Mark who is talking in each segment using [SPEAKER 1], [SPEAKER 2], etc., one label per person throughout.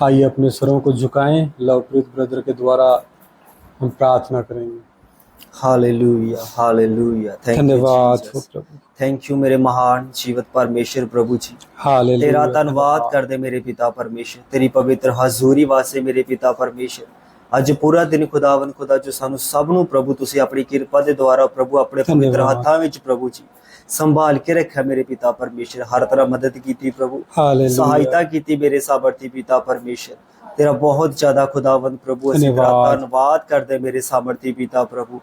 [SPEAKER 1] आइए अपने सरों को झुकाएं। लवप्रीत ब्रदर के द्वारा हम प्रार्थना करेंगे।
[SPEAKER 2] Hallelujah hallelujah. थैंक यू
[SPEAKER 1] धन्यवाद हो
[SPEAKER 2] जीसस।
[SPEAKER 1] प्रभु।
[SPEAKER 2] थैंक यू मेरे महान जीवत परमेश्वर प्रभु जी।
[SPEAKER 1] हालेलुया।
[SPEAKER 2] तेरा धन्यवाद
[SPEAKER 1] धन्यवाद।
[SPEAKER 2] कर दे मेरे पिता परमेश्वर, तेरी पवित्र हजूरी वास्ते मेरे पिता परमेश्वर। ਅੱਜ ਪੂਰਾ ਦਿਨ ਖੁਦਾਵੰਦ ਖੁਦਾ ਜੋ ਸਾਨੂੰ ਸਭ ਨੂੰ ਪ੍ਰਭੂ ਤੁਸੀਂ ਆਪਣੀ ਕਿਰਪਾ ਦੇ ਦੁਆਰਾ ਪ੍ਰਭੂ ਆਪਣੇ ਪਵਿੱਤਰ
[SPEAKER 1] धन्यवाद।
[SPEAKER 2] ਹੱਥਾਂ ਵਿੱਚ ਪ੍ਰਭੂ ਜੀ ਸੰਭਾਲ ਕੇ ਰੱਖਿਆ ਮੇਰੇ ਪਿਤਾ ਪਰਮੇਸ਼ਰ। ਹਰ ਤਰ੍ਹਾਂ ਮਦਦ ਕੀਤੀ ਪ੍ਰਭੂ,
[SPEAKER 1] हालेलुया।
[SPEAKER 2] सहायता ਕੀਤੀ ਮੇਰੇ ਸਾਮਰਥੀ ਪਿਤਾ परमेश्वर। तेरा बहुत ज्यादा खुदावंद प्रभु ਅਸੀਂ ਤੇਰਾ
[SPEAKER 1] धन्यवाद।
[SPEAKER 2] ਧੰਨਵਾਦ ਕਰਦੇ ਮੇਰੇ ਸਾਮਰਥੀ ਪਿਤਾ ਪ੍ਰਭु।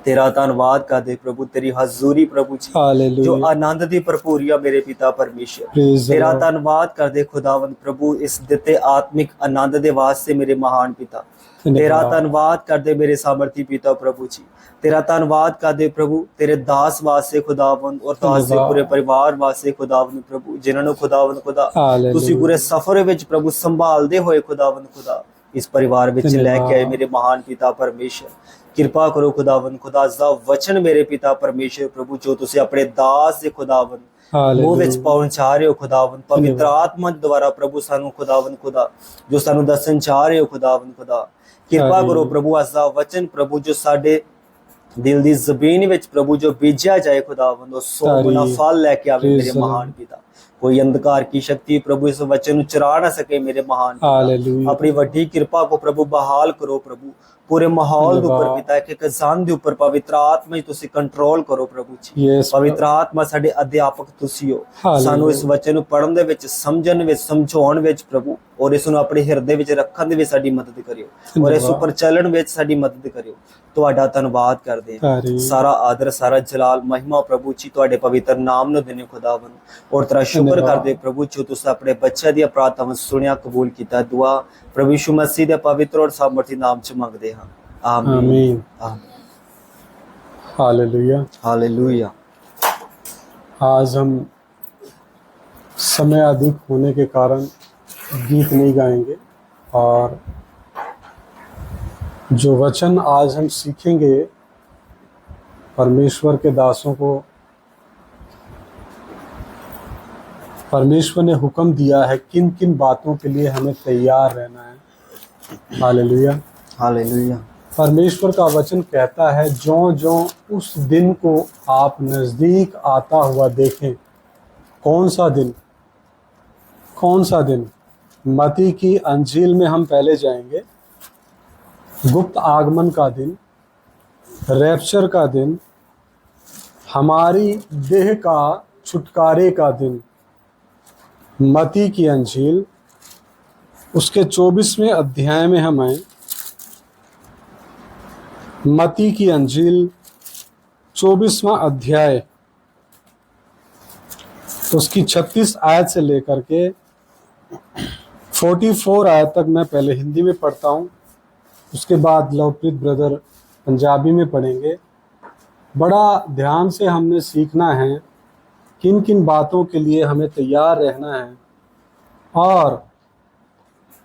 [SPEAKER 2] तेरा धन्यवाद ਕਰਦੇ प्रभु, तेरी हजूरी प्रभु जी जो
[SPEAKER 1] हालेलुया।
[SPEAKER 2] आनंद ਦੀ ਭਰਪੂਰੀ ਆ ਮੇਰੇ ਪਿਤਾ ਪਰਮੇਸ਼ਰ।
[SPEAKER 1] Praise the
[SPEAKER 2] तेरा
[SPEAKER 1] Lord।
[SPEAKER 2] ਧੰਨਵਾਦ ਕਰਦੇ खुदावंद प्रभु ਇਸ ਦਿੱਤੇ ਆਤਮਿਕ ਆਨੰਦ ਦੇ ਵਾਸਤੇ ਮੇਰੇ ਮਹਾਨ ਪਿਤਾ। तेरा
[SPEAKER 1] धन्यवाद।
[SPEAKER 2] धन्यवाद ਕਰਦੇ ਮੇਰੇ ਸਾਮਰਥੀ ਪਿਤਾ ਪ੍ਰਭु जी। तेरा धन्यवाद ਕਰਦੇ प्रभु तेरे दास वास्ते खुदावंद और दास ਦੇ ਪੂਰੇ ਪਰਿਵਾਰ ਵਾਸਤੇ खुदावंद प्रभु ਜਿਨ੍ਹਾਂ ਨੂੰ खुदावंद खुदा ਤੁਸੀਂ ਪੂਰੇ ਸਫ਼ਰ ਵਿੱਚ प्रभु ਸੰਭਾਲਦੇ ਹੋਏ खुदावंद खुदा ਇਸ ਪਰਿਵਾਰ ਵਿੱਚ ਲੈ ਕੇ ਆਏ ਮੇਰੇ ਮਹਾਨ ਪਿਤਾ ਪਰਮੇਸ਼ਰ। ਕਿਰਪਾ ਕਰੋ खुदावंद खुदा ਦਾ ਵਚਨ ਮੇਰੇ ਪਿਤਾ ਪਰਮੇਸ਼ਰ प्रभु ਜੋ ਤੁਸੀਂ ਆਪਣੇ ਦਾਸ ਦੇ खुदावंद ਮੂੰਹ ਵਿੱਚ ਪਹੁੰਚਾ ਰਹੇ ਹੋ खुदावंद ਪਵਿੱਤਰ ਆਤਮਾ ਦੁਆਰਾ प्रभु ਸਾਨੂੰ खुदावंद खुदा ਜੋ ਸਾਨੂੰ ਦੱਸਣ ਚਾਹ ਰਹੇ ਹੋ खुदावंद खुदा। ਕਿਰਪਾ ਕਰੋ प्रभु ਅੱਜ ਦਾ ਵਚਨ प्रभु ਜੋ ਸਾਡੇ ਦਿਲ ਦੀ ਜ਼ਮੀਨ ਵਿੱਚ प्रभु ਜੋ ਬੀਜਿਆ ਜਾਏ खुदावंद ਉਹ 100 ਗੁਣਾ ਫਲ ਲੈ ਕੇ ਆਵੇ ਮੇਰੇ ਮਹਾਨ ਪਿਤਾ। कोई अंधकार की शक्ति प्रभु इस वचन चुरा ना सके मेरे महान पिता। अपनी वड्डी कृपा को प्रभु बहाल करो प्रभु पूरे माहौल के ऊपर पिता एक किसान के ऊपर पवित्र आत्मा ही तुसी कंट्रोल करो प्रभु जी। पवित्र आत्मा साडे अध्यापक तुसी हो सानू इस वचन ਨੂੰ ਪੜਨ ਦੇ ਵਿੱਚ ਸਮਝਣ ਵਿੱਚ ਸਮਝਾਉਣ ਵਿੱਚ प्रभु और इस ਨੂੰ ਆਪਣੇ ਹਿਰਦੇ ਵਿੱਚ ਰੱਖਣ ਦੇ ਵਿੱਚ ਸਾਡੀ ਮਦਦ ਕਰਿਓ और इस ਉੱਪਰ ਚੱਲਣ ਵਿੱਚ ਸਾਡੀ ਮਦਦ ਕਰਿਓ। ਤੁਹਾਡਾ ਧੰਨਵਾਦ ਕਰਦੇ ਹਾਂ। ਸਾਰਾ ਆਦਰ ਸਾਰਾ ਜਲਾਲ ਮਹਿਮਾ प्रभु जी ਤੁਹਾਡੇ ਪਵਿੱਤਰ ਨਾਮ ਨੂੰ ਦੇਨੇ खुदावंद और तेरा शुक्र ਕਰਦੇ प्रभु जो तुस ਆਪਣੇ ਬੱਚਿਆਂ ਦੀਆਂ ਪ੍ਰਾਰਥਨਾਵਾਂ ਸੁਣਿਆ ਕਬੂਲ ਕੀਤਾ। ਦੁਆ प्रभु यीशु मसीह ਦੇ ਪਵਿੱਤਰ और सामर्थी नाम ਚ ਮੰਗਦੇ ਹਾਂ। आमीन।
[SPEAKER 1] हालेलुया।
[SPEAKER 2] हालेलुया।
[SPEAKER 1] आज हम समय अधिक होने के कारण गीत नहीं गाएंगे और जो वचन आज हम सीखेंगे परमेश्वर के दासों को परमेश्वर ने हुक्म दिया है किन किन बातों के लिए हमें तैयार रहना है। हालेलुया।
[SPEAKER 2] हालेलुया।
[SPEAKER 1] परमेश्वर का वचन कहता है जो जो उस दिन को आप नज़दीक आता हुआ देखें। कौन सा दिन? कौन सा दिन? मत्ती की अंजील में हम पहले जाएंगे। गुप्त आगमन का दिन, रैप्चर का दिन, हमारी देह का छुटकारे का दिन। मत्ती की अंजील उसके 24वें अध्याय में हम आए। मत्ती की अंजील 24वां अध्याय उसकी 36 आयत से लेकर के 44 आयत तक मैं पहले हिंदी में पढ़ता हूँ, उसके बाद लवप्रीत ब्रदर पंजाबी में पढ़ेंगे। बड़ा ध्यान से हमने सीखना है किन किन बातों के लिए हमें तैयार रहना है और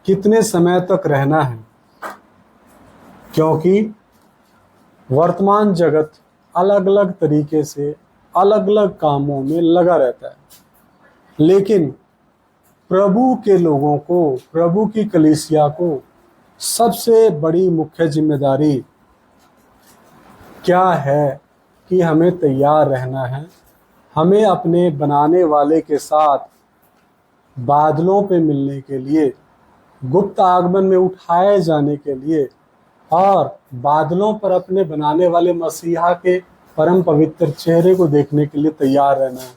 [SPEAKER 1] कितने समय तक रहना है, क्योंकि वर्तमान जगत अलग अलग तरीके से अलग अलग कामों में लगा रहता है, लेकिन प्रभु के लोगों को, प्रभु की कलीसिया को सबसे बड़ी मुख्य जिम्मेदारी क्या है कि हमें तैयार रहना है। हमें अपने बनाने वाले के साथ बादलों पे मिलने के लिए, गुप्त आगमन में उठाए जाने के लिए और बादलों पर अपने बनाने वाले मसीहा के परम पवित्र चेहरे को देखने के लिए तैयार रहना है।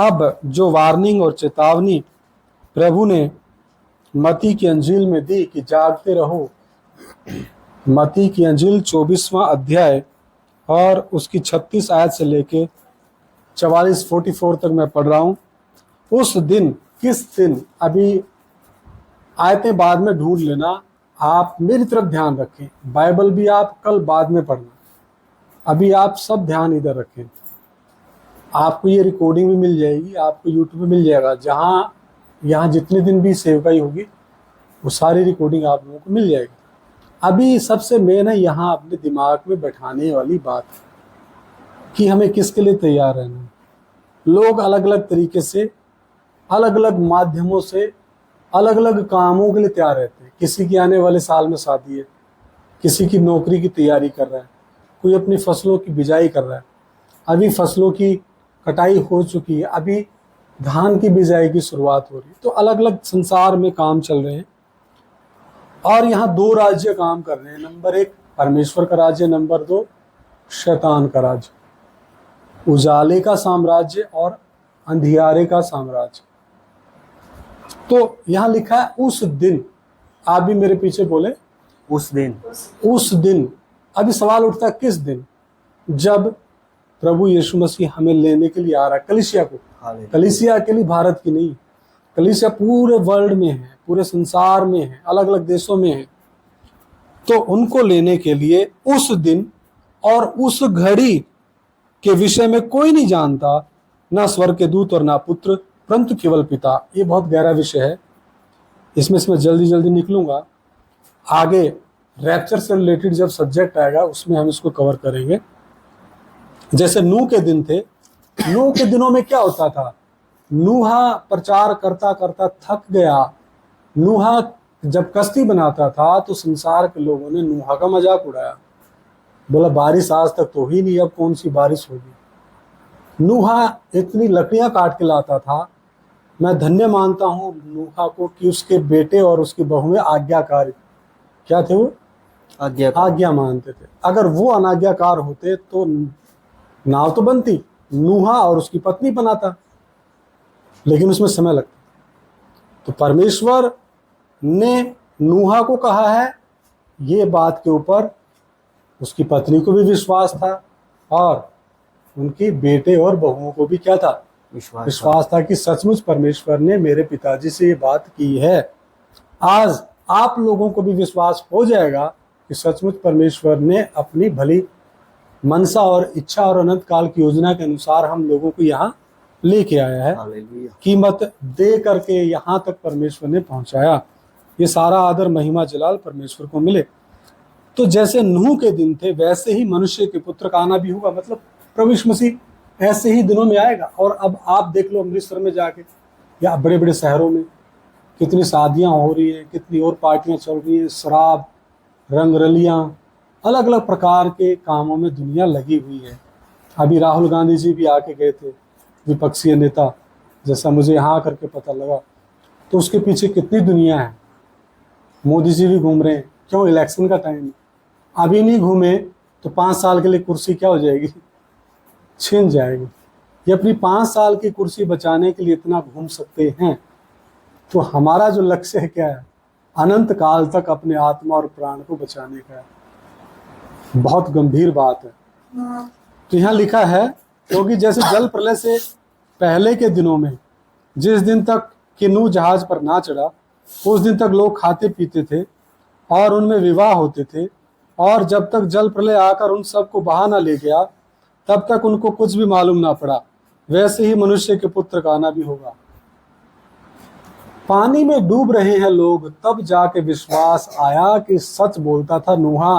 [SPEAKER 1] अब जो वार्निंग और चेतावनी प्रभु ने मत्ती की अंजील में दी कि जागते रहो। मत्ती की अंजील 24वां अध्याय और उसकी 36 आयत से लेके 44 तक मैं पढ़ रहा हूँ। उस दिन, किस दिन? अभी आयतें बाद में ढूंढ लेना, आप मेरी तरफ ध्यान रखें। बाइबल भी आप कल बाद में पढ़ना, अभी आप सब ध्यान इधर रखें। आपको ये रिकॉर्डिंग भी मिल जाएगी, आपको यूट्यूब पे मिल जाएगा। जहाँ यहाँ जितने दिन भी सेवकाई होगी वो सारी रिकॉर्डिंग आप लोगों को मिल जाएगी। अभी सबसे मेन है यहाँ अपने दिमाग में बैठाने वाली बात कि हमें किसके लिए तैयार रहना है। लोग अलग अलग तरीके से, अलग अलग माध्यमों से अलग अलग कामों के लिए तैयार रहते हैं। किसी की आने वाले साल में शादी है, किसी की नौकरी की तैयारी कर रहा है, कोई अपनी फसलों की बिजाई कर रहा है। अभी फसलों की कटाई हो चुकी है, अभी धान की बिजाई की शुरुआत हो रही है। तो अलग अलग संसार में काम चल रहे हैं और यहाँ दो राज्य काम कर रहे हैं। नंबर 1 परमेश्वर का राज्य, नंबर 2 शैतान का राज्य, उजाले का साम्राज्य और अंधियारे का साम्राज्य। तो यहाँ लिखा है उस दिन, आप भी मेरे पीछे बोले
[SPEAKER 2] उस दिन।
[SPEAKER 1] उस दिन। अभी सवाल उठता है किस दिन? जब प्रभु यीशु मसीह हमें लेने के लिए आ रहा है, कलीसिया को। कलीसिया अकेली भारत की नहीं, कलीसिया पूरे वर्ल्ड में है, पूरे संसार में है, अलग अलग देशों में है। तो उनको लेने के लिए उस दिन और उस घड़ी के विषय में कोई नहीं जानता, ना स्वर्ग के दूत और ना पुत्र, परंतु केवल पिता। ये बहुत गहरा विषय है, इसमें से मैं जल्दी जल्दी निकलूंगा। आगे रैप्चर से रिलेटेड जब सब्जेक्ट आएगा उसमें हम इसको कवर करेंगे। जैसे नूह के दिन थे, नूह के दिनों में क्या होता था? नूहा प्रचार करता करता थक गया। नूहा जब कश्ती बनाता था तो संसार के लोगों ने नूहा का मजाक उड़ाया, बोला बारिश आज तक तो ही नहीं, अब कौन सी बारिश होगी। नूहा इतनी लकड़ियां काट के लाता था। मैं धन्य मानता हूं नूहा को कि उसके बेटे और उसकी बहुएं आज्ञाकारी, क्या थे वो? आज्ञा मानते थे। अगर वो अनाज्ञाकार होते तो नाव तो बनती, नूहा और उसकी पत्नी बनाता, लेकिन उसमें समय लगता। तो परमेश्वर ने नूहा को कहा है, ये बात के ऊपर उसकी पत्नी को भी विश्वास था और उनके बेटे और बहुओं को भी क्या था? विश्वास था कि सचमुच परमेश्वर ने मेरे पिताजी से ये बात की है। आज आप लोगों को भी विश्वास हो जाएगा कि सचमुच परमेश्वर ने अपनी भली मनसा और इच्छा और अनंत काल की योजना के अनुसार हम लोगों को यहाँ लेके आया है। कीमत दे करके यहाँ तक परमेश्वर ने पहुंचाया। ये सारा आदर महिमा जलाल परमेश्वर को मिले। तो जैसे नूह के दिन थे वैसे ही मनुष्य के पुत्र का आना भी होगा। मतलब प्रभु यीशु मसीह ऐसे ही दिनों में आएगा। और अब आप देख लो अमृतसर में जाके या बड़े बड़े शहरों में कितनी शादियां हो रही हैं, कितनी और पार्टियां चल रही हैं, शराब, रंगरलियां, अलग अलग प्रकार के कामों में दुनिया लगी हुई है। अभी राहुल गांधी जी भी आके गए थे, विपक्षी नेता, जैसा मुझे यहाँ करके पता लगा। तो उसके पीछे कितनी दुनिया है। मोदी जी भी घूम रहे हैं, क्यों? इलेक्शन का टाइम है। अभी नहीं घूमे तो 5 साल के लिए कुर्सी क्या हो जाएगी? छीन जाएगी। ये अपनी 5 साल की कुर्सी बचाने के लिए इतना घूम सकते हैं, तो हमारा जो लक्ष्य है क्या है? अनंत काल तक अपने आत्मा और प्राण को बचाने का है। बहुत गंभीर बात है। तो यहाँ लिखा है, क्योंकि जैसे जल प्रलय से पहले के दिनों में जिस दिन तक कि नूह जहाज पर ना चढ़ा उस दिन तक लोग खाते पीते थे और उनमें विवाह होते थे, और जब तक जल प्रलय आकर उन सबको बहा ना ले गया तब तक उनको कुछ भी मालूम ना पड़ा। वैसे ही मनुष्य के पुत्र का आना भी होगा। पानी में डूब रहे हैं लोग, तब जाके विश्वास आया कि सच बोलता था नूहा।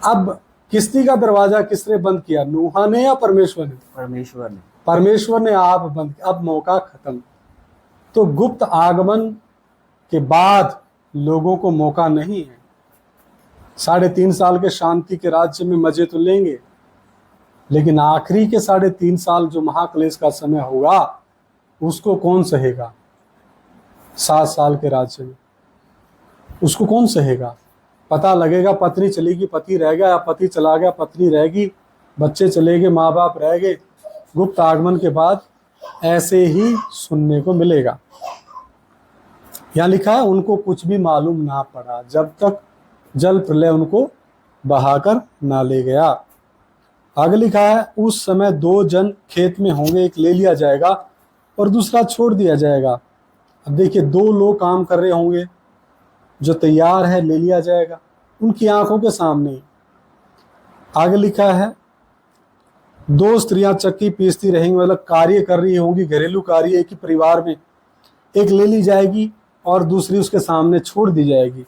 [SPEAKER 1] अब किश्ती का दरवाजा किसने बंद किया? नूहा ने या परमेश्वर ने? परमेश्वर ने आप बंद किया। अब मौका खत्म। तो गुप्त आगमन के बाद लोगों को मौका नहीं है। 3.5 साल के शांति के राज्य में मजे तो लेंगे, लेकिन आखिरी के 3.5 साल जो महाक्लेश का समय होगा उसको कौन सहेगा? 7 साल के राज्य में उसको कौन सहेगा? पता लगेगा पत्नी चलेगी, पति रह गया, या पति चला गया, पत्नी रहेगी, बच्चे चले गए, माँ बाप रह गए। गुप्त आगमन के बाद ऐसे ही सुनने को मिलेगा। यहाँ लिखा है, उनको कुछ भी मालूम ना पड़ा जब तक जल प्रलय उनको बहाकर ना ले गया। आगे लिखा है, उस समय 2 जन खेत में होंगे, एक ले लिया जाएगा और दूसरा छोड़ दिया जाएगा। अब देखिए, 2 लोग काम कर रहे होंगे, जो तैयार है ले लिया जाएगा उनकी आंखों के सामने। आगे लिखा है, 2 स्त्रियां चक्की पीसती रहेंगी, मतलब कार्य कर रही होंगी, घरेलू कार्य एक ही परिवार में। एक ले ली जाएगी और दूसरी उसके सामने छोड़ दी जाएगी।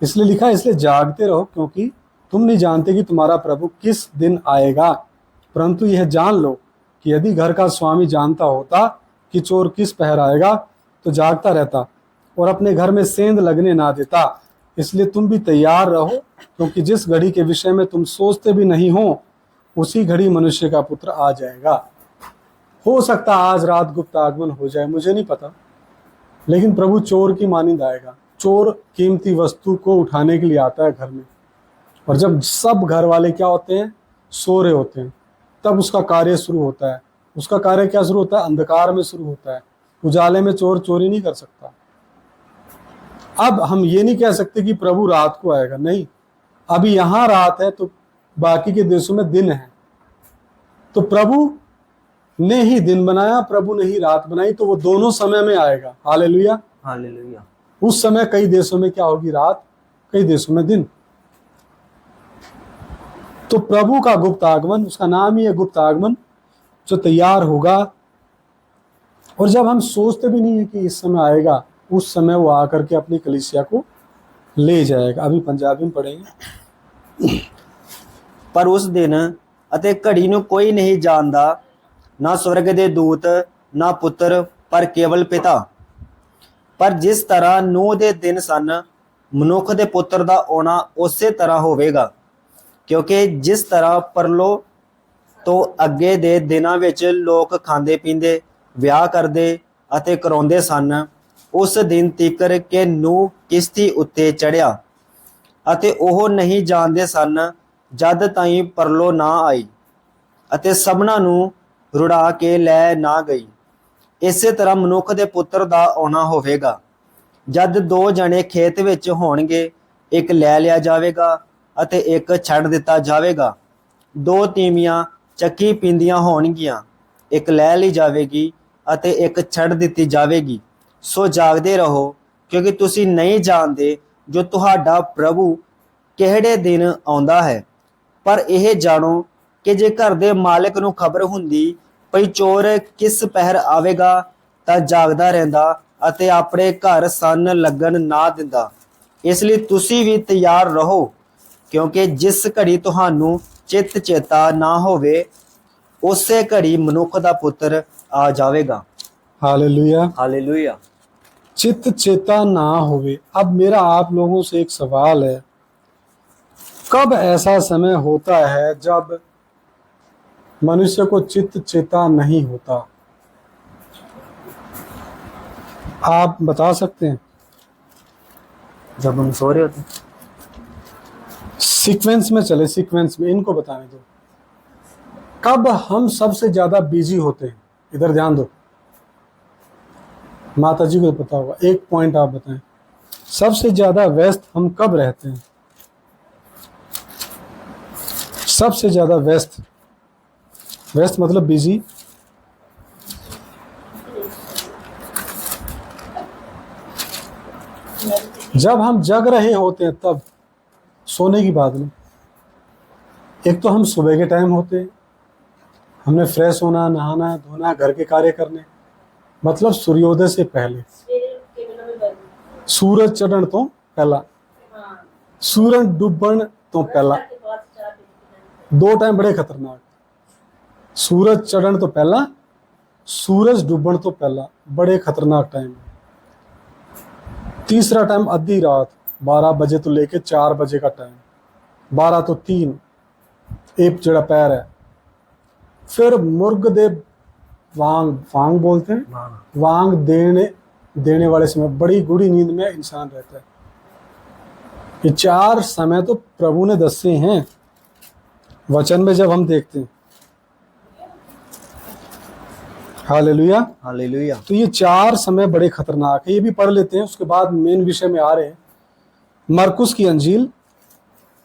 [SPEAKER 1] इसलिए लिखा है, इसलिए जागते रहो, क्योंकि तुम नहीं जानते कि तुम्हारा प्रभु किस दिन आएगा। परंतु यह जान लो कि यदि घर का स्वामी जानता होता कि चोर किस पहर आएगा तो जागता रहता और अपने घर में सेंध लगने ना देता। इसलिए तुम भी तैयार रहो, क्योंकि जिस घड़ी के विषय में तुम सोचते भी नहीं हो उसी घड़ी मनुष्य का पुत्र आ जाएगा। हो सकता आज रात गुप्त आगमन हो जाए, मुझे नहीं पता, लेकिन प्रभु चोर की मानिंद आएगा। चोर कीमती वस्तु को उठाने के लिए आता है घर में, और जब सब घर वाले क्या होते हैं, सो रहे होते हैं, तब उसका कार्य शुरू होता है। उसका कार्य क्या शुरू होता है? अंधकार में शुरू होता है। उजाले में चोर चोरी नहीं कर सकता। अब हम ये नहीं कह सकते कि प्रभु रात को आएगा, नहीं। अभी यहां रात है तो बाकी के देशों में दिन है। तो प्रभु ने ही दिन बनाया, प्रभु ने ही रात बनाई, तो वो दोनों समय में आएगा। Hallelujah,
[SPEAKER 2] hallelujah.
[SPEAKER 1] उस समय कई देशों में क्या होगी? रात, कई देशों में दिन। तो प्रभु का गुप्त आगमन, उसका नाम ही है गुप्त आगमन, जो तैयार होगा। और जब हम सोचते भी नहीं है कि इस समय आएगा, उस समय वो आकर के अपनी कलीसिया को ले जाएगा। अभी पंजाबी में पढ़ेंगे।
[SPEAKER 2] पर उस दिन ਅਤੇ ਘੜੀ ਨੂੰ ਕੋਈ ਨਹੀਂ ਜਾਣਦਾ, ਨਾ ਸਵਰਗ ਦੇ ਦੂਤ, ਨਾ ਪੁੱਤਰ, ਪਰ ਕੇਵਲ ਪਿਤਾ। ਪਰ ਜਿਸ ਤਰ੍ਹਾਂ ਨੂਹ ਦੇ ਦਿਨ ਸਨ, ਮਨੁੱਖ ਦੇ ਪੁੱਤਰ ਦਾ ਆਉਣਾ ਉਸੇ ਤਰ੍ਹਾਂ ਹੋਵੇਗਾ। ਕਿਉਂਕਿ ਜਿਸ ਤਰ੍ਹਾਂ ਪਰਲੋ ਤੋਂ ਅੱਗੇ ਦੇ ਦਿਨਾਂ ਵਿੱਚ ਲੋਕ ਖਾਂਦੇ ਪੀਂਦੇ, ਵਿਆਹ ਕਰਦੇ ਅਤੇ ਕਰਾਉਂਦੇ ਸਨ, ਉਸ ਦਿਨ ਤੀਕਰ ਕਿ ਨੂਹ ਕਿਸ਼ਤੀ ਉੱਤੇ ਚੜ੍ਹਿਆ ਅਤੇ ਉਹ ਨਹੀਂ ਜਾਣਦੇ ਸਨ ਜਦ ਤਾਈਂ ਪਰਲੋ ਨਾ ਆਈ ਅਤੇ ਸਭਨਾਂ ਨੂੰ ਰੁੜਾ ਕੇ ਲੈ ਨਾ ਗਈ। ਇਸੇ ਤਰ੍ਹਾਂ ਮਨੁੱਖ ਦੇ ਪੁੱਤਰ ਦਾ ਆਉਣਾ ਹੋਵੇਗਾ। ਜਦ ਦੋ ਜਣੇ ਖੇਤ ਵਿੱਚ ਹੋਣਗੇ, ਇੱਕ ਲੈ ਲਿਆ ਜਾਵੇਗਾ ਅਤੇ ਇੱਕ ਛੱਡ ਦਿੱਤਾ ਜਾਵੇਗਾ। ਦੋ ਤੀਵੀਆਂ ਚੱਕੀ ਪੀਂਦੀਆਂ ਹੋਣਗੀਆਂ, ਇੱਕ ਲੈ ਲਈ ਜਾਵੇਗੀ ਅਤੇ ਇੱਕ ਛੱਡ ਦਿੱਤੀ ਜਾਵੇਗੀ। ਸੋ ਜਾਗਦੇ ਰਹੋ, ਕਿਉਂਕਿ ਤੁਸੀਂ ਨਹੀਂ ਜਾਣਦੇ ਜੋ ਤੁਹਾਡਾ ਪ੍ਰਭੂ ਕਿਹੜੇ ਦਿਨ ਆਉਂਦਾ ਹੈ। ਪਰ ਇਹ ਜਾਣੋ ਕਿ ਜੇ ਘਰ ਦੇ ਮਾਲਕ ਨੂੰ ਖਬਰ ਹੁੰਦੀ ਭਈ ਚੋਰ ਕਿਸ ਪਹਿਰ ਆਵੇਗਾ, ਤਾਂ ਜਾਗਦਾ ਰਹਿੰਦਾ ਅਤੇ ਆਪਣੇ ਘਰ ਸੰਨ ਲੱਗਣ ਨਾ ਦਿੰਦਾ। ਇਸ ਲਈ ਤੁਸੀਂ ਵੀ ਤਿਆਰ ਰਹੋ, ਕਿਉਂਕਿ ਜਿਸ ਘੜੀ ਤੁਹਾਨੂੰ ਚਿੱਤ ਚੇਤਾ ਨਾ ਹੋਵੇ, ਉਸੇ ਘੜੀ ਮਨੁੱਖ ਦਾ ਪੁੱਤਰ ਆ ਜਾਵੇਗਾ।
[SPEAKER 1] Hallelujah,
[SPEAKER 2] hallelujah.
[SPEAKER 1] चित्त चेता ना होवे। अब मेरा आप लोगों से एक सवाल है, कब ऐसा समय होता है जब मनुष्य को चित्त चेता नहीं होता? आप बता सकते हैं?
[SPEAKER 2] जब हम सो रहे होते।
[SPEAKER 1] सीक्वेंस में चले, सीक्वेंस में इनको बताने दो। कब हम सबसे ज्यादा बिजी होते हैं? इधर ध्यान दो, माता जी को पता होगा। एक पॉइंट आप बताएं, सबसे ज्यादा व्यस्त हम कब रहते हैं? सबसे ज्यादा व्यस्त, व्यस्त मतलब बिजी। जब हम जग रहे होते हैं तब, सोने की बात नहीं। एक तो हम सुबह के टाइम होते हैं, हमने फ्रेश होना, नहाना धोना, घर के कार्य करने, मतलब सूर्योदय से पहले, सूरज चढ़न तो पहला, सूरज डूबण तो पहला। दो टाइम बड़े खतरनाक, सूरज चढ़न तो पहला, सूरज डूबण तो पहला, बड़े खतरनाक टाइम। तीसरा टाइम आधी रात 12 बजे तो लेके 4 बजे का टाइम, 12 तो 3 एक जड़ा पैर है। फिर मुर्ग दे वांग, वांग बोलते हैं, वांग देने वाले समय, बड़ी गूढ़ी नींद में इंसान रहता है। ये 4 समय तो प्रभु ने दसे हैं वचन में जब हम देखते हैं। Hallelujah,
[SPEAKER 2] hallelujah.
[SPEAKER 1] तो ये 4 समय बड़े खतरनाक है, ये भी पढ़ लेते हैं। उसके बाद मेन विषय में आ रहे हैं। मरकुस की अंजील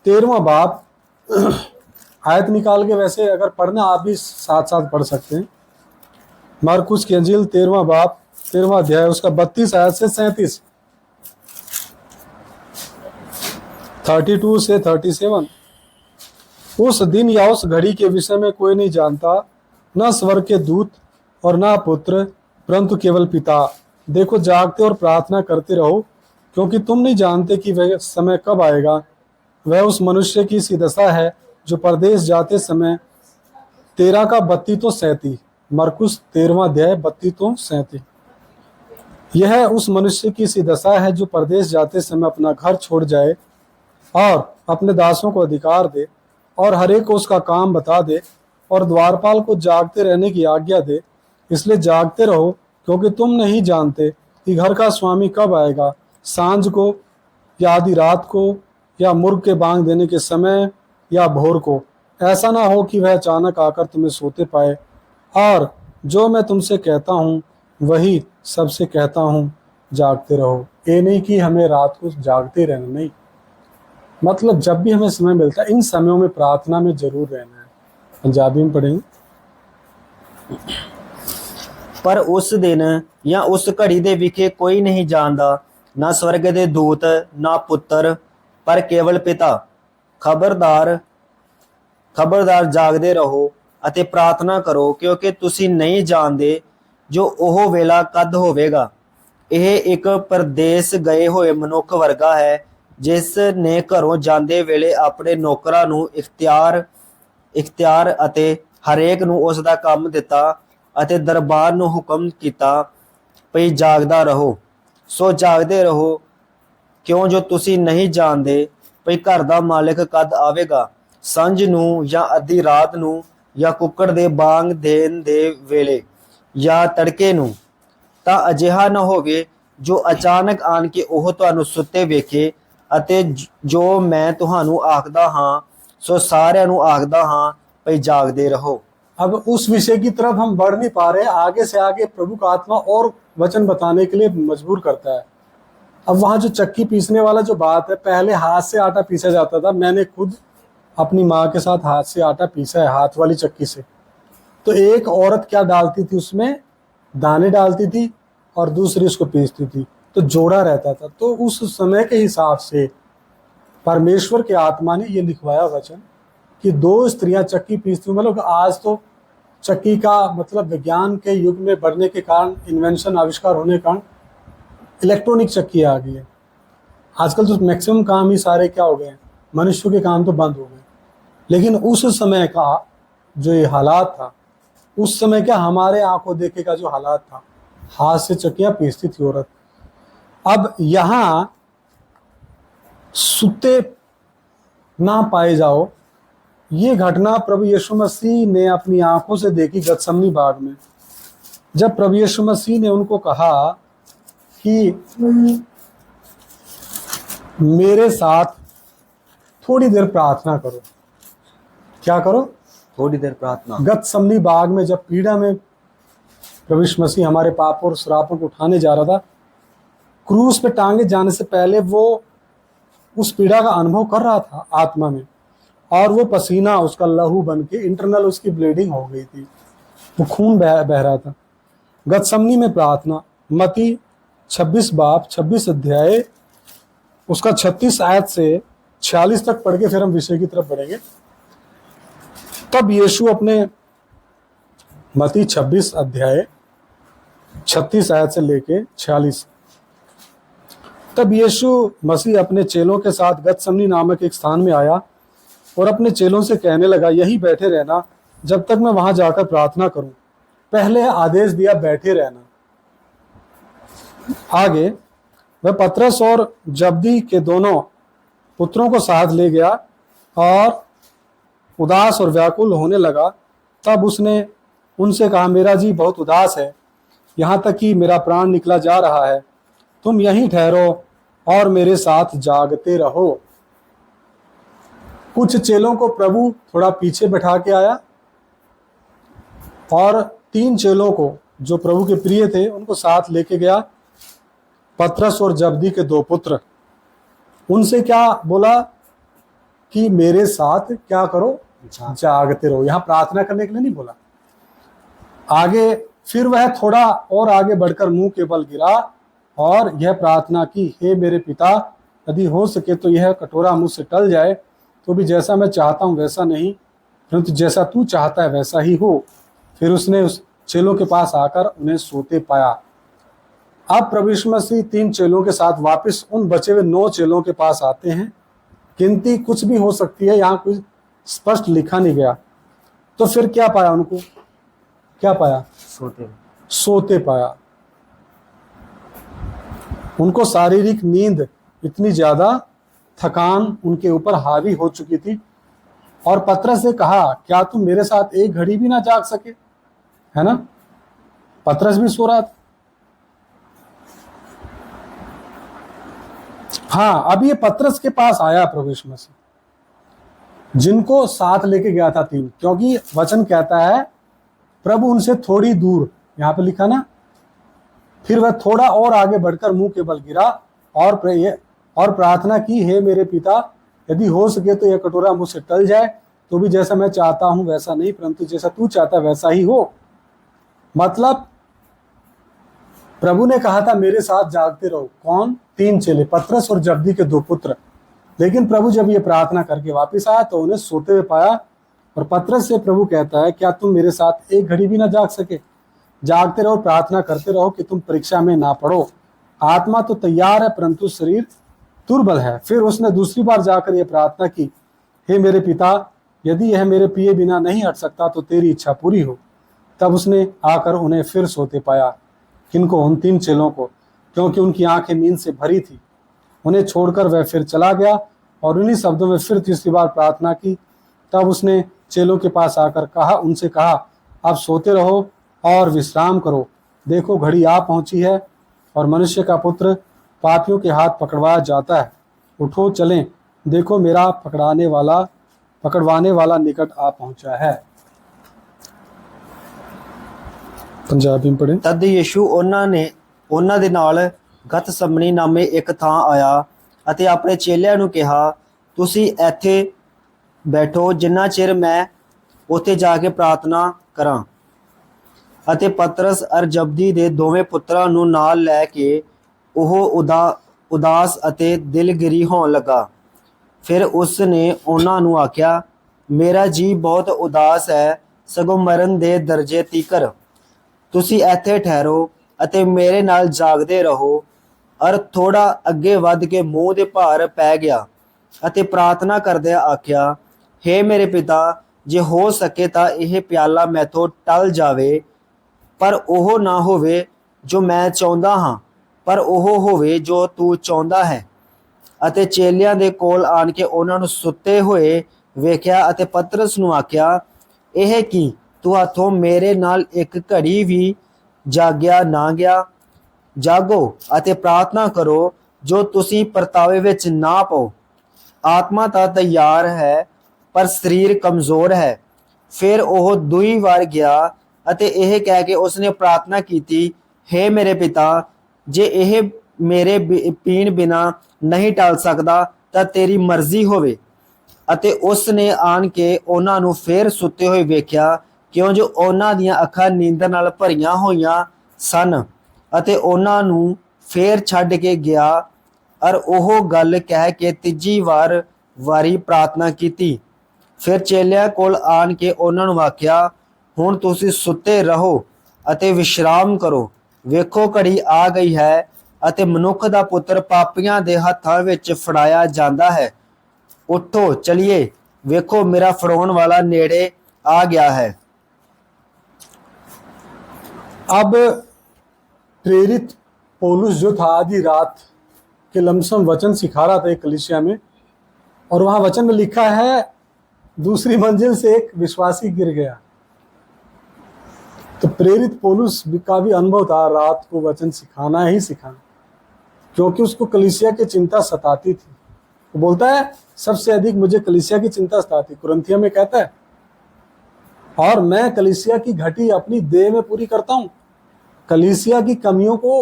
[SPEAKER 1] 13वां बाब, आयत निकाल के वैसे अगर पढ़ना आप भी साथ साथ पढ़ सकते हैं। मरकुस की अंजील 13वां बाब, 13वां अध्याय, उसका 32 आयत से 37, 32 से 37। उस दिन या उस घड़ी के विषय में कोई नहीं जानता, न स्वर्ग के दूत और ना पुत्र, परंतु केवल पिता। देखो जागते और प्रार्थना करते रहो, क्योंकि तुम नहीं जानते कि वह समय कब आएगा। वह उस मनुष्य की सी दशा है जो परदेश जाते समय 13 का 32 तो 37। मरकुस 13वां अध्याय 32 तो 37। यह उस मनुष्य की सी दशा है जो परदेश जाते समय अपना घर छोड़ जाए और अपने दासों को अधिकार दे और हर एक को उसका काम बता दे और द्वारपाल को जागते रहने की आज्ञा दे। इसलिए जागते रहो, क्योंकि तुम नहीं जानते कि घर का स्वामी कब आएगा, सांझ को या आधी रात को या मुर्ग के बांग देने के समय या भोर को। ऐसा ना हो कि वह अचानक आकर तुम्हें सोते पाए। और जो मैं तुमसे कहता हूँ वही सबसे कहता हूँ, जागते रहो। ये नहीं कि हमें रात को जागते रहना, नहीं, मतलब जब भी हमें समय मिलता है इन समयों में प्रार्थना में जरूर रहना है। पंजाबी में पढ़ेंगे।
[SPEAKER 2] पर उस दिन या उस घड़ी दे विखे कोई नहीं जानदा, ना स्वर्ग दे दूत ना पुत्र, पर केवल पिता। खबरदार खबरदार जागदे रहो ਅਤੇ प्रार्थना करो, क्योंकि तुसी नहीं जानते जो ਉਹ ਵੇਲਾ कद ਹੋਵੇਗਾ। ਇਹ ਇੱਕ ਪਰਦੇਸ ਗਏ ਹੋਏ ਮਨੁੱਖ ਵਰਗਾ ਹੈ, ਜਿਸ ਨੇ ਘਰੋਂ ਜਾਂਦੇ ਵੇਲੇ ਆਪਣੇ ਨੌਕਰਾਂ ਨੂੰ ਇਖਤਿਆਰ ਅਤੇ ਹਰੇਕ ਨੂੰ ਉਸ ਦਾ ਕੰਮ ਦਿੱਤਾ ਅਤੇ ਦਰਬਾਰ ਨੂੰ ਹੁਕਮ ਕੀਤਾ ਭਈ ਜਾਗਦਾ ਰਹੋ। ਸੋ ਜਾਗਦੇ ਰਹੋ, ਕਿਉਂ ਜੋ ਤੁਸੀਂ ਨਹੀਂ ਜਾਣਦੇ ਭਈ ਘਰ ਦਾ ਮਾਲਕ ਕਦ ਆਵੇਗਾ, ਸੰਝ ਨੂੰ ਜਾਂ ਅੱਧੀ ਰਾਤ ਨੂੰ ਜਾਂ ਕੁੱਕੜ ਦੇ ਬਾਂਗ ਦੇਣ ਦੇ ਵੇਲੇ ਜਾਂ ਤੜਕੇ ਨੂੰ। ਤਾਂ ਅਜਿਹਾ ਨਾ ਹੋਵੇ ਜੋ ਅਚਾਨਕ ਆਣ ਕੇ ਉਹ ਤੁਹਾਨੂੰ ਸੁੱਤੇ ਵੇਖੇ। ਅਤੇ ਜੋ ਮੈਂ ਤੁਹਾਨੂੰ ਆਖਦਾ ਹਾਂ ਸੋ ਸਾਰਿਆਂ ਨੂੰ ਆਖਦਾ ਹਾਂ ਭਈ ਜਾਗਦੇ रहो।
[SPEAKER 1] अब उस विषय की तरफ हम बढ़ नहीं पा रहे, आगे से आगे प्रभु का आत्मा और वचन बताने के लिए मजबूर करता है। अब वहाँ जो चक्की पीसने वाला जो बात है, पहले हाथ से आटा पीसा जाता था। मैंने खुद अपनी माँ के साथ हाथ से आटा पीसा है, हाथ वाली चक्की से। तो एक औरत क्या डालती थी उसमें, दाने डालती थी और दूसरी उसको पीसती थी, तो जोड़ा रहता था। तो उस समय के हिसाब से परमेश्वर के आत्मा ने ये लिखवाया वचन कि दो स्त्रियां चक्की पीसती। मतलब आज तो चक्की का मतलब विज्ञान के युग में बढ़ने के कारण, इन्वेंशन आविष्कार होने के कारण इलेक्ट्रॉनिक चक्की आ गई है। आजकल तो मैक्सिमम काम ही सारे क्या हो गए हैं, मनुष्य के काम तो बंद हो गए। लेकिन उस समय का जो ये हालात था, उस समय क्या हमारे आंखों देखे का जो हालात था, हाथ से चक्कियां पीसती थी औरत। अब यहाँ सुते ना पाए जाओ, ये घटना प्रभु यीशु मसीह ने अपनी आंखों से देखी गतसमनी बाग में। जब प्रभु यीशु मसीह ने उनको कहा कि मेरे साथ थोड़ी देर प्रार्थना करो। क्या करो?
[SPEAKER 2] थोड़ी देर प्रार्थना।
[SPEAKER 1] गतसमनी बाग में जब पीड़ा में प्रभु यीशु मसीह हमारे पापों और श्रापों को उठाने जा रहा था, क्रूस पे टांगे जाने से पहले वो उस पीड़ा का अनुभव कर रहा था आत्मा में, और वो पसीना उसका लहू बन के इंटरनल उसकी ब्लीडिंग हो गई थी, वो खून बह रहा था। गतसमनी में प्रार्थना, मती 26 बाब 26 अध्याय उसका 36 आयत से 46 तक पढ़ के फिर हम विषय की तरफ बढ़ेंगे। तब यीशु अपने मती 26 अध्याय 36 आयत से लेके 46, तब यीशु मसीह अपने चेलों के साथ गतसमनी नामक एक स्थान में आया और अपने चेलों से कहने लगा, यही बैठे रहना जब तक मैं वहां जाकर प्रार्थना करूं। पहले आदेश दिया बैठे रहना। आगे वह पतरस और जब्दी के दोनों पुत्रों को साथ ले गया और उदास और व्याकुल होने लगा। तब उसने उनसे कहा, मेरा जी बहुत उदास है, यहाँ तक कि मेरा प्राण निकला जा रहा है। तुम यहीं ठहरो और मेरे साथ जागते रहो। कुछ चेलों को प्रभु थोड़ा पीछे बैठा के आया और 3 चेलों को जो प्रभु के प्रिय थे उनको साथ लेके गया, पतरस और जब्दी के 2 पुत्र। उनसे क्या बोला कि मेरे साथ क्या करो, जागते रहो। यहाँ प्रार्थना करने के लिए नहीं बोला। आगे फिर वह थोड़ा और आगे बढ़कर मुंह के बल गिरा और यह प्रार्थना की, हे मेरे पिता, यदि हो सके तो यह कटोरा मुझसे टल जाए, तो भी जैसा मैं चाहता हूँ वैसा नहीं, परंतु जैसा तू चाहता है वैसा ही हो। फिर उसने उस चेलों के पास आकर उन्हें सोते पाया। अब प्रभु यीशु मसीह 3 चेलों के साथ वापस उन बचे हुए 9 चेलों के पास आते हैं। गिनती कुछ भी हो सकती है, यहाँ कुछ स्पष्ट लिखा नहीं गया। तो फिर क्या पाया उनको? क्या पाया? सोते पाया। उनको शारीरिक नींद, इतनी ज़्यादा थकान उनके ऊपर हावी हो चुकी थी। और पतरस ने कहा, क्या तुम मेरे साथ एक घड़ी भी ना जाग सके? है ना, पतरस भी सो रहा था। हाँ, अब ये पतरस के पास आया प्रभु यीशु मसीह, जिनको साथ लेके गया था 3, क्योंकि वचन कहता है प्रभु उनसे थोड़ी दूर, यहां पे लिखा ना, फिर वह थोड़ा और आगे बढ़कर मुंह के बल गिरा और प्रार्थना की, हे मेरे पिता, यदि हो सके तो यह कटोरा मुझसे टल जाए, तो भी जैसा मैं चाहता हूं वैसा नहीं, परंतु जैसा तू चाहता है वैसा ही हो। मतलब प्रभु ने कहा था मेरे साथ जागते रहो। कौन? 3 चेले, पतरस और जब्दी के 2 पुत्र। लेकिन प्रभु जब ये प्रार्थना करके वापस आया तो उन्हें सोते हुए पाया। और पतरस से प्रभु कहता है, क्या तुम मेरे साथ एक घड़ी भी ना जाग सके? जागते रहो, प्रार्थना करते रहो कि तुम परीक्षा में ना पड़ो। आत्मा तो तैयार है परंतु शरीर दुर्बल है। फिर उसने दूसरी बार जाकर यह प्रार्थना की, हे मेरे पिता, यदि यह मेरे पिए बिना नहीं हट सकता तो तेरी इच्छा पूरी हो। तब उसने आकर उन्हें फिर सोते पाया। किनको? उन 3 चेलों को, क्योंकि उनकी आंखें नींद से भरी थी। उन्हें छोड़कर वह फिर चला गया और उन्हीं शब्दों में फिर तीसरी बार प्रार्थना की। तब उसने चेलों के पास आकर उनसे कहा, अब सोते रहो और विश्राम करो। देखो घड़ी आ पहुंची है और मनुष्य का पुत्र पापियों के हाथ पकड़वाया जाता है। उठो चलें, देखो मेरा पकड़वाने वाला निकट आ पहुंचा है। पंजाबी में पढ़े।
[SPEAKER 2] तद यीशु ਉਹਨਾਂ ਦੇ ਨਾਲ ਗਤਸਮਨੀ ਨਾਮੇ ਇੱਕ ਥਾਂ ਆਇਆ ਅਤੇ ਆਪਣੇ ਚੇਲਿਆਂ ਨੂੰ ਕਿਹਾ, ਤੁਸੀਂ ਇੱਥੇ ਬੈਠੋ ਜਿੰਨਾ ਚਿਰ ਮੈਂ ਉੱਥੇ ਜਾ ਕੇ ਪ੍ਰਾਰਥਨਾ ਕਰਾਂ। ਅਤੇ ਪਤਰਸ ਅਰ ਜਬਦੀ ਦੇ ਦੋਵੇਂ ਪੁੱਤਰਾਂ ਨੂੰ ਨਾਲ ਲੈ ਕੇ ਉਹ ਉਦਾਸ ਅਤੇ ਦਿਲਗਿਰੀ ਹੋਣ ਲੱਗਾ। ਫਿਰ ਉਸ ਨੇ ਉਹਨਾਂ ਨੂੰ ਆਖਿਆ, ਮੇਰਾ ਜੀ ਬਹੁਤ ਉਦਾਸ ਹੈ, ਸਗੋਂ ਮਰਨ ਦੇ ਦਰਜੇ ਤੀਕਰ। ਤੁਸੀਂ ਇੱਥੇ ਠਹਿਰੋ ਅਤੇ ਮੇਰੇ ਨਾਲ ਜਾਗਦੇ ਰਹੋ। ਅਰ ਥੋੜਾ ਅੱਗੇ ਵੱਧ ਕੇ ਮੂੰਹ ਦੇ ਭਾਰ ਪੈ ਗਿਆ ਅਤੇ ਪ੍ਰਾਰਥਨਾ ਕਰਦਿਆਂ ਆਖਿਆ, ਹੇ ਮੇਰੇ ਪਿਤਾ, ਜੇ ਹੋ ਸਕੇ ਤਾਂ ਇਹ ਪਿਆਲਾ ਮੈਥੋਂ ਟਲ ਜਾਵੇ, ਪਰ ਉਹ ਨਾ ਹੋਵੇ ਜੋ ਮੈਂ ਚਾਹੁੰਦਾ ਹਾਂ, ਪਰ ਉਹ ਹੋਵੇ ਜੋ ਤੂੰ ਚਾਹੁੰਦਾ ਹੈ। ਅਤੇ ਚੇਲਿਆਂ ਦੇ ਕੋਲ ਆਣ ਕੇ ਉਹਨਾਂ ਨੂੰ ਸੁੱਤੇ ਹੋਏ ਵੇਖਿਆ ਅਤੇ ਪਤਰਸ ਨੂੰ ਆਖਿਆ, ਇਹ ਕੀ, ਤੂੰ ਹੱਥੋਂ ਮੇਰੇ ਨਾਲ ਇੱਕ ਘੜੀ ਵੀ ਜਾਗਿਆ ਨਾ ਗਿਆ? ਜਾਗੋ ਅਤੇ ਪ੍ਰਾਰਥਨਾ ਕਰੋ ਜੋ ਤੁਸੀਂ ਪਰਤਾਵੇ ਵਿੱਚ ਨਾ ਪਾਓ। ਆਤਮਾ ਤਾਂ ਤਿਆਰ ਹੈ ਪਰ ਸਰੀਰ ਕਮਜ਼ੋਰ ਹੈ। ਫਿਰ ਉਹ ਦੂਈ ਵਾਰ ਗਿਆ ਅਤੇ ਇਹ ਕਹਿ ਕੇ ਉਸਨੇ ਪ੍ਰਾਰਥਨਾ ਕੀਤੀ, ਹੇ ਮੇਰੇ ਪਿਤਾ, ਜੇ ਇਹ ਮੇਰੇ ਪੀਣ ਬਿਨਾ ਨਹੀਂ ਟਲ ਸਕਦਾ ਤਾਂ ਤੇਰੀ ਮਰਜ਼ੀ ਹੋਵੇ। ਅਤੇ ਉਸ ਨੇ ਆਣ ਕੇ ਉਹਨਾਂ ਨੂੰ ਫਿਰ ਸੁੱਤੇ ਹੋਏ ਵੇਖਿਆ, ਕਿਉਂ ਜੋ ਉਹਨਾਂ ਦੀਆਂ ਅੱਖਾਂ ਨੀਂਦਰ ਨਾਲ ਭਰੀਆਂ ਹੋਈਆਂ ਸਨ। ਅਤੇ ਉਹਨਾਂ ਨੂੰ ਫੇਰ ਛੱਡ ਕੇ ਗਿਆ ਅਰ ਉਹ ਗੱਲ ਕਹਿ ਕੇ ਤੀਜੀ ਵਾਰੀ ਪ੍ਰਾਰਥਨਾ ਕੀਤੀ। ਫਿਰ ਚੇਲਿਆਂ ਕੋਲ ਆਣ ਕੇ ਉਹਨਾਂ ਨੂੰ ਆਖਿਆ, ਹੁਣ ਤੁਸੀਂ ਸੁੱਤੇ ਰਹੋ ਅਤੇ ਵਿਸ਼ਰਾਮ ਕਰੋ। ਵੇਖੋ ਘੜੀ ਆ ਗਈ ਹੈ ਅਤੇ ਮਨੁੱਖ ਦਾ ਪੁੱਤਰ ਪਾਪੀਆਂ ਦੇ ਹੱਥਾਂ ਵਿੱਚ ਫੜਾਇਆ ਜਾਂਦਾ ਹੈ। ਉਠੋ ਚਲਿਏ, ਵੇਖੋ ਮੇਰਾ ਫੜਾਉਣ ਵਾਲਾ ਨੇੜੇ आ गया है।
[SPEAKER 1] अब प्रेरित पौलुस जो था आधी रात के लमसम वचन सिखा रहा था एक कलीसिया में, और वहां वचन में लिखा है दूसरी मंजिल से एक विश्वासी गिर गया। तो प्रेरित पौलुस का भी अनुभव था रात को वचन सिखाना ही सिखाना, क्योंकि उसको कलीसिया की चिंता सताती थी। वो बोलता है सबसे अधिक मुझे कलीसिया की चिंता सताती। कुरिन्थियों में कहता है, और मैं कलीसिया की घटी अपनी देह में पूरी करता हूं। कलीसिया की कमियों को,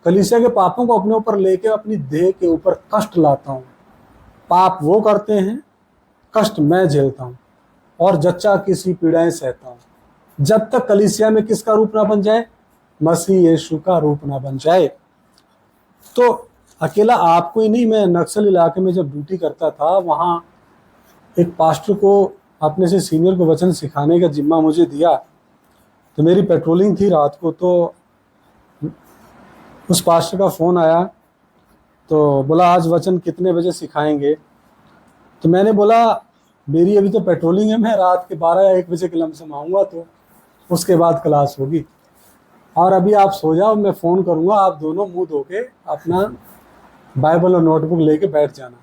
[SPEAKER 1] कलीसिया के पापों को अपने ऊपर लेके अपनी देह के ऊपर कष्ट लाता हूं। पाप वो करते हैं, कष्ट मैं झेलता हूं और जच्चा किसी पीड़ाएं सहता हूं, जब तक कलीसिया में किसका रूप ना बन जाए? मसीह यीशु का रूप ना बन जाए। तो अकेला आपको ही नहीं, मैं नक्सल इलाके में जब ड्यूटी करता था, वहां एक पास्टर को अपने से सीनियर को वचन सिखाने का जिम्मा मुझे दिया। तो मेरी पेट्रोलिंग थी रात को, तो उस पास्टर का फ़ोन आया, तो बोला आज वचन कितने बजे सिखाएंगे? तो मैंने बोला मेरी अभी तो पेट्रोलिंग है, मैं रात के 12 या 1 बजे के लमसम आऊँगा, तो उसके बाद क्लास होगी। और अभी आप सो जाओ, मैं फ़ोन करूँगा, आप दोनों मुंह धो के अपना बाइबल और नोटबुक लेके बैठ जाना,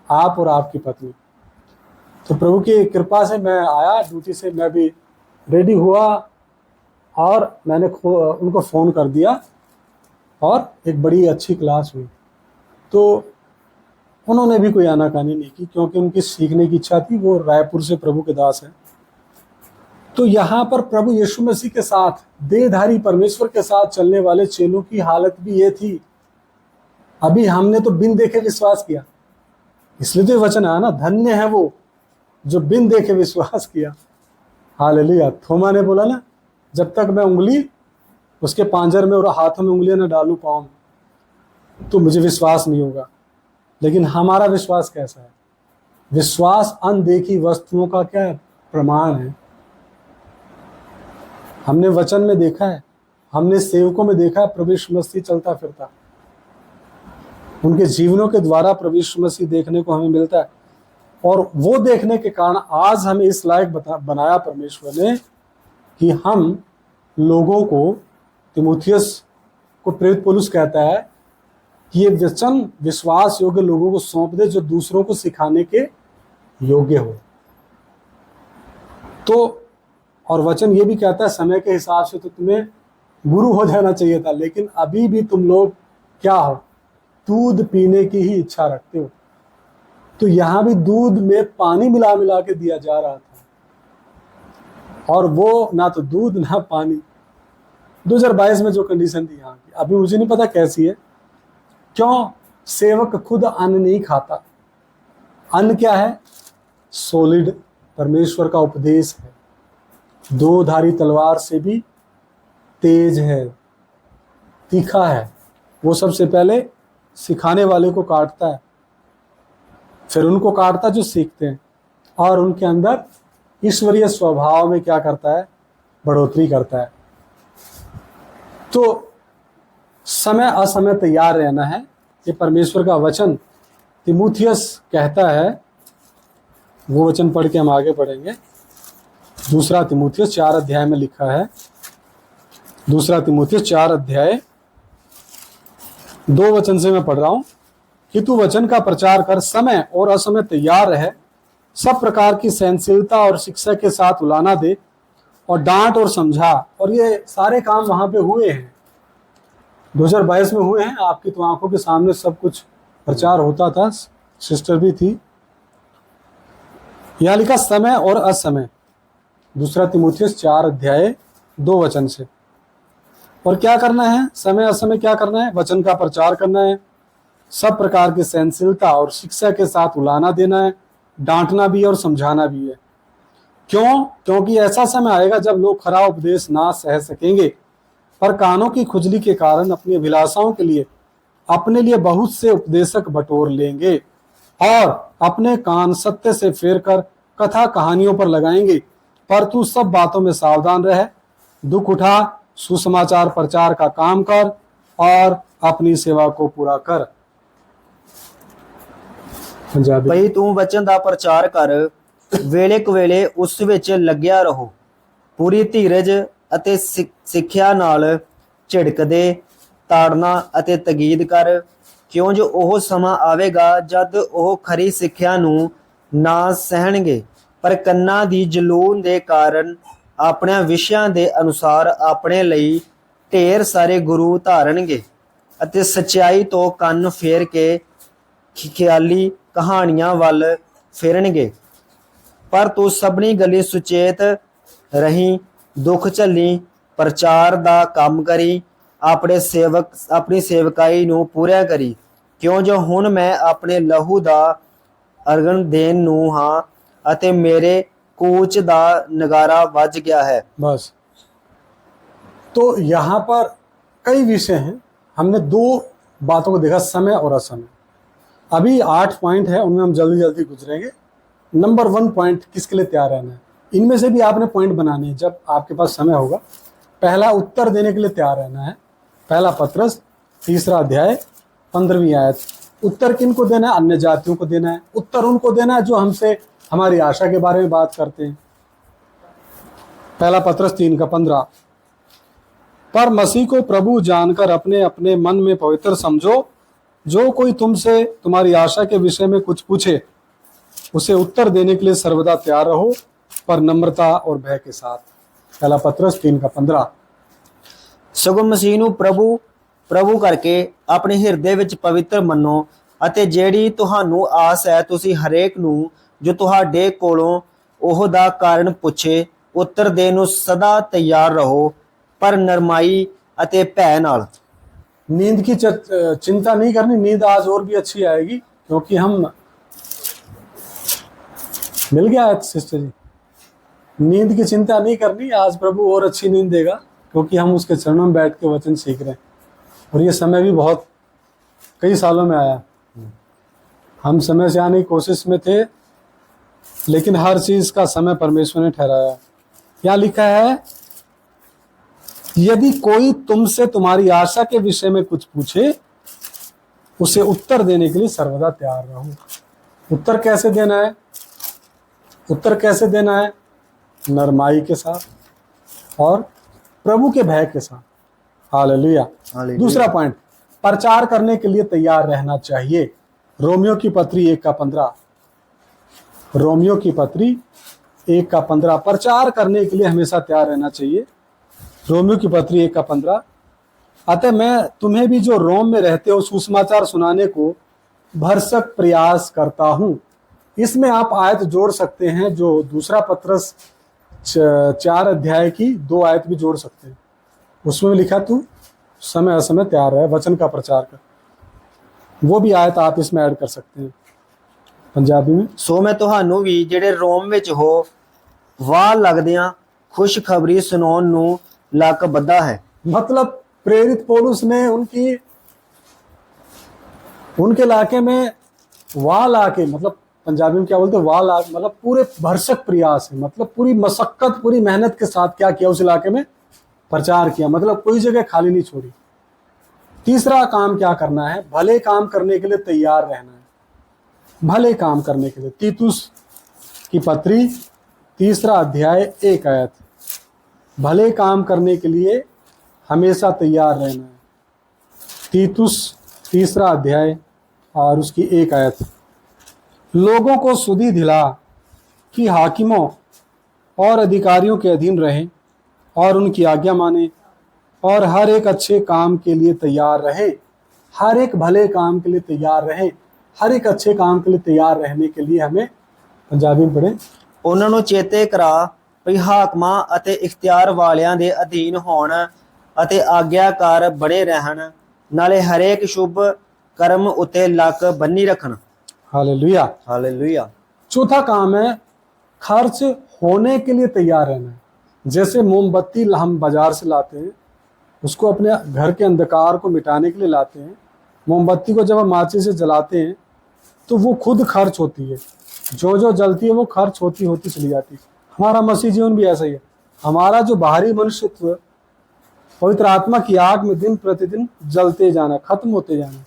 [SPEAKER 1] आप और आपकी पत्नी। तो प्रभु की कृपा से मैं आया ड्यूटी से, मैं भी रेडी हुआ और मैंने उनको फ़ोन कर दिया और एक बड़ी अच्छी क्लास हुई। तो उन्होंने भी कोई आनाकानी नहीं की, क्योंकि उनकी सीखने की इच्छा थी। वो रायपुर से प्रभु के दास हैं। तो यहाँ पर प्रभु यीशु मसीह के साथ, देहधारी परमेश्वर के साथ चलने वाले चेलों की हालत भी ये थी। अभी हमने तो बिन देखे विश्वास किया, इसलिए तो वचन आया ना, धन्य है वो जो बिन देखे विश्वास किया। हालेलुया। थोमा ने बोला ना, जब तक मैं उंगली उसके पांजर में और हाथों में उंगलियां न डालूं पाँव में, तो मुझे विश्वास नहीं होगा। लेकिन हमारा विश्वास कैसा है? विश्वास अनदेखी वस्तुओं का क्या प्रमाण है। हमने वचन में देखा है, हमने सेवकों में देखा है, प्रभु यीशु मसीह चलता फिरता, उनके जीवनों के द्वारा प्रभु यीशु मसीह देखने को हमें मिलता है। और वो देखने के कारण आज हमें इस लायक बनाया परमेश्वर ने कि हम लोगों को, तीमुथियुस को प्रेरित पौलुस कहता है कि ये वचन विश्वास योग्य लोगों को सौंप दे जो दूसरों को सिखाने के योग्य हो। तो और वचन ये भी कहता है, समय के हिसाब से तो तुम्हें गुरु हो जाना चाहिए था, लेकिन अभी भी तुम लोग क्या हो, दूध पीने की ही इच्छा रखते हो। तो यहाँ भी दूध में पानी मिला मिला के दिया जा रहा था, और वो ना तो दूध ना पानी। 2022 में जो कंडीशन थी यहाँ की, अभी मुझे नहीं पता कैसी है। क्यों? सेवक खुद अन्न नहीं खाता। अन्न क्या है? सॉलिड परमेश्वर का उपदेश है, दो धारी तलवार से भी तेज है, तीखा है। वो सबसे पहले सिखाने वाले को काटता है, फिर उनको काटता जो सीखते हैं, और उनके अंदर ईश्वरीय स्वभाव में क्या करता है? बढ़ोतरी करता है। तो समय असमय तैयार रहना है, ये परमेश्वर का वचन तीमुथियुस कहता है। वो वचन पढ़ के हम आगे बढ़ेंगे। दूसरा तीमुथियुस 4 अध्याय में लिखा है, दूसरा तीमुथियुस 4 अध्याय 2 वचन से मैं पढ़ रहा हूं कि तू वचन का प्रचार कर, समय और असमय तैयार रहे, सब प्रकार की सहनशीलता और शिक्षा के साथ उलाना दे, और डांट और समझा। और ये सारे काम वहां पे हुए हैं, 2022 में हुए हैं। आपकी तो आंखों के सामने सब कुछ प्रचार होता था, सिस्टर भी थी। यहां लिखा समय और असमय, दूसरा तीमुथियुस 4 अध्याय 2 वचन से। और क्या करना है? समय असमय क्या करना है? वचन का प्रचार करना है, सब प्रकार की सहनशीलता और शिक्षा के साथ उलाना देना है, डांटना भी और समझाना भी है। क्यों? क्योंकि ऐसा समय आएगा जब लोग खरा उपदेश ना सह सकेंगे, पर कानों की खुजली के कारण अपनी अभिलाषाओं के लिए अपने लिए बहुत से उपदेशक बटोर लेंगे, और अपने कान सत्य से फेर कर कथा कहानियों पर लगाएंगे। पर तू सब बातों में सावधान रह, दुख उठा, सुसमाचार प्रचार का काम कर, और अपनी सेवा को पूरा कर।
[SPEAKER 2] ਭਈ ਤੂੰ ਵਚਨ ਦਾ ਪ੍ਰਚਾਰ ਕਰ, ਵੇਲੇ ਕਵੇਲੇ ਉਸ ਵਿੱਚ ਲੱਗਿਆ ਰਹੋ, ਪੂਰੀ ਧੀਰਜ ਅਤੇ ਸਿੱਖਿਆ ਨਾਲ ਝਿੜਕਦੇ, ਤਾੜਨਾ ਅਤੇ ਤਕੀਦ ਕਰ, ਕਿਉਂ ਜੋ ਉਹ ਸਮਾਂ ਆਵੇਗਾ ਜਦ ਉਹ ਖਰੀ ਸਿੱਖਿਆ ਨੂੰ ਨਾ ਸਹਿਣਗੇ, ਪਰ ਕੰਨਾਂ ਦੀ ਜਲੂਨ ਦੇ ਕਾਰਨ ਆਪਣੇ ਵਿਸ਼ਿਆਂ ਦੇ ਅਨੁਸਾਰ ਆਪਣੇ ਲਈ ਢੇਰ ਸਾਰੇ ਗੁਰੂ ਧਾਰਨਗੇ, ਅਤੇ ਸੱਚਾਈ ਤੋਂ ਕੰਨ ਫੇਰ ਕੇ ਖਿਆਲੀ ਕਹਾਣੀਆਂ ਵੱਲ ਫਿਰਨਗੇ। ਪਰ ਤੂੰ ਸਭਨੀ ਗੱਲੀ ਸੁਚੇਤ ਰਹੀਂ, ਦੁੱਖ ਝੱਲੀ, ਪ੍ਰਚਾਰ ਦਾ ਕੰਮ ਕਰੀ, ਆਪਣੀ ਸੇਵਕਾਈ ਨੂੰ ਪੂਰਿਆ ਕਰੀ, ਕਿਉਂ ਜੋ ਹੁਣ ਮੈਂ ਆਪਣੇ ਲਹੂ ਦਾ ਅਰਗਨ ਦੇਣ ਨੂੰ ਹਾਂ, ਅਤੇ ਮੇਰੇ कूच दा नगारा बज गया है।
[SPEAKER 1] बस, तो यहाँ पर कई विषय हैं। हमने 2 बातों को देखा, समय और असमय। अभी 8 पॉइंट है, उनमें हम जल्दी जल्दी गुजरेंगे। नंबर 1 पॉइंट, किसके लिए तैयार रहना है। इनमें से भी आपने पॉइंट बनाने हैं जब आपके पास समय होगा। पहला, उत्तर देने के लिए तैयार रहना है। पहला पत्रस 3 अध्याय 15वीं आयत। उत्तर किनको देना है? अन्य जातियों को देना है। उत्तर उनको देना है जो हमसे हमारी आशा के बारे में बात करते हैं। पहला पत्रस 3 का 15। पर मसीह को प्रभु जानकर अपने अपने मन में पवित्र समझो। जो कोई तुमसे तुम्हारी आशा के विषय में कुछ पूछे उसे उत्तर देने के लिए सर्वदा तैयार रहो, पर नम्रता और भय के साथ। पहला पत्रस 3:15।
[SPEAKER 2] ਸਗੋਂ ਮਸੀਹ ਨੂੰ ਪ੍ਰਭੂ ਕਰਕੇ ਆਪਣੇ ਹਿਰਦੇ ਵਿੱਚ ਪਵਿੱਤਰ ਮੰਨੋ ਅਤੇ ਜਿਹੜੀ ਤੁਹਾਨੂੰ ਆਸ ਹੈ ਤੁਸੀਂ ਹਰੇਕ ਨੂੰ ਜੋ ਤੁਹਾਡੇ ਕੋਲੋਂ ਉਹ ਦਾ ਕਾਰਨ ਪੁੱਛੇ ਉੱਤਰ ਦੇਣ ਨੂੰ ਸਦਾ ਤਿਆਰ ਰਹੋ, पर नरमाई अते भय नाल।
[SPEAKER 1] नींद की चिंता नहीं करनी, नींद आज और भी अच्छी आएगी क्योंकि हम मिल गया है सिस्टर जी। नींद की चिंता नहीं करनी, आज प्रभु और अच्छी नींद देगा क्योंकि हम उसके चरणों में बैठ के वचन सीख रहे हैं। और ये समय भी बहुत कई सालों में आया। हम समय से आने की कोशिश में थे, लेकिन हर चीज का समय परमेश्वर ने ठहराया। यहाँ लिखा है, यदि कोई तुमसे तुम्हारी आशा के विषय में कुछ पूछे उसे उत्तर देने के लिए सर्वदा तैयार रहो। उत्तर कैसे देना है? उत्तर कैसे देना है? नरमाई के साथ और प्रभु के भय के साथ। हालेलुया। दूसरा पॉइंट, प्रचार करने के लिए तैयार रहना चाहिए। रोमियो की पत्री 1:15। रोमियो की पत्री 1:15। प्रचार करने के लिए हमेशा तैयार रहना चाहिए। रोमियो की पत्री 1:15। अतः मैं तुम्हें भी जो रोम में रहते हो सुसमाचार सुनाने को भरसक प्रयास करता हूँ। इसमें आप आयत जोड़ सकते हैं, जो दूसरा पत्रस 4 अध्याय की 2 आयत भी जोड़ सकते हैं। उसमें लिखा तू समय असमय तैयार रहे, वचन का प्रचार कर। वो भी आयत आप इसमें ऐड कर सकते हैं पंजाबी में।
[SPEAKER 2] सो मैं ਤੁਹਾਨੂੰ ਵੀ ਜਿਹੜੇ ਰੋਮ ਵਿੱਚ ਹੋ ਵਾਹ ਲੱਗਦਿਆਂ ਖੁਸ਼ਖਬਰੀ ਸੁਣਾਉਣ ਨੂੰ लाक बद्दा है।
[SPEAKER 1] मतलब प्रेरित पौलुस ने उनके इलाके में वाह लाके, मतलब पंजाबी में क्या बोलते हैं, वाह लाके, मतलब पूरे भरसक प्रयास है, मतलब पूरी मशक्कत पूरी मेहनत के साथ क्या किया, उस इलाके में प्रचार किया, मतलब कोई जगह खाली नहीं छोड़ी। तीसरा काम क्या करना है? भले काम करने के लिए तैयार रहना है। भले काम करने के लिए। तीतुस की पत्री 3 अध्याय 1 आयत। भले काम करने के लिए हमेशा तैयार रहना है। तीतुस 3 अध्याय और उसकी 1 आयत। लोगों को सुधि दिला कि हाकिमों और अधिकारियों के अधीन रहें और उनकी आज्ञा माने और हर एक अच्छे काम के लिए तैयार रहें। हर एक भले काम के लिए तैयार रहें। हर एक अच्छे काम के लिए तैयार रहने के लिए हमें पंजाबी में पढ़ें।
[SPEAKER 2] ਉਹਨਾਂ ਨੂੰ ਚੇਤੇ ਕਰਾ ਵੀ ਹਾਕਮਾਂ ਅਤੇ ਇਖਤਿਆਰ ਵਾਲਿਆਂ ਦੇ ਅਧੀਨ ਹੋਣ ਅਤੇ ਆਗਿਆਕਾਰ ਬਣੇ ਰਹਿਣ, ਨਾਲੇ ਹਰੇਕ ਸ਼ੁਭ कर्म उते लक बन्नी रखना।
[SPEAKER 1] हालेलुया।
[SPEAKER 2] हालेलुया।
[SPEAKER 1] चौथा काम है खर्च होने के लिए तैयार रहना है। जैसे मोमबत्ती हम बाजार से लाते हैं, उसको अपने घर के अंधकार को मिटाने के लिए लाते हैं। मोमबत्ती को जब हम माचिस से जलाते हैं तो वो खुद खर्च होती है, जो जो जलती है वो खर्च होती होती चली जाती है। हमारा मसीह जीवन भी ऐसा ही है। हमारा जो बाहरी मनुष्यत्व पवित्र आत्मा की आग में दिन प्रतिदिन जलते जाना, खत्म होते जाना।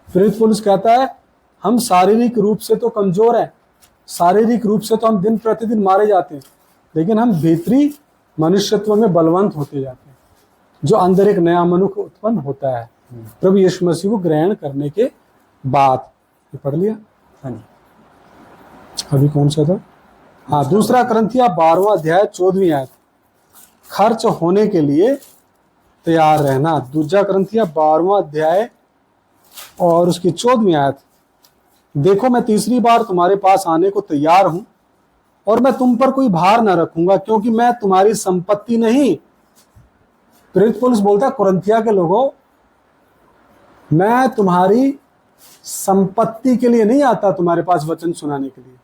[SPEAKER 1] प्रेरित पौलुस कहता है हम शारीरिक रूप से तो कमजोर हैं, शारीरिक रूप से तो हम दिन प्रतिदिन मारे जाते हैं, लेकिन हम भीतरी मनुष्यत्व में बलवंत होते जाते हैं, जो अंदर एक नया मनुष्य उत्पन्न होता है प्रभु यीशु मसीह को ग्रहण करने के बाद। ये पढ़ लिया।
[SPEAKER 2] हाँ जी।
[SPEAKER 1] अभी कौन सा था? हाँ, 2 कुरिन्थियों 12वां अध्याय 14वीं आयत। खर्च होने के लिए तैयार रहना। 2 कुरिन्थियों 12वां अध्याय और उसकी 14वीं आयत। देखो मैं तीसरी बार तुम्हारे पास आने को तैयार हूं और मैं तुम पर कोई भार न रखूंगा, क्योंकि मैं तुम्हारी संपत्ति नहीं। प्रेरित पौलुस बोलता है कुरिन्थिया के लोगों, मैं तुम्हारी संपत्ति के लिए नहीं आता तुम्हारे पास वचन सुनाने के लिए।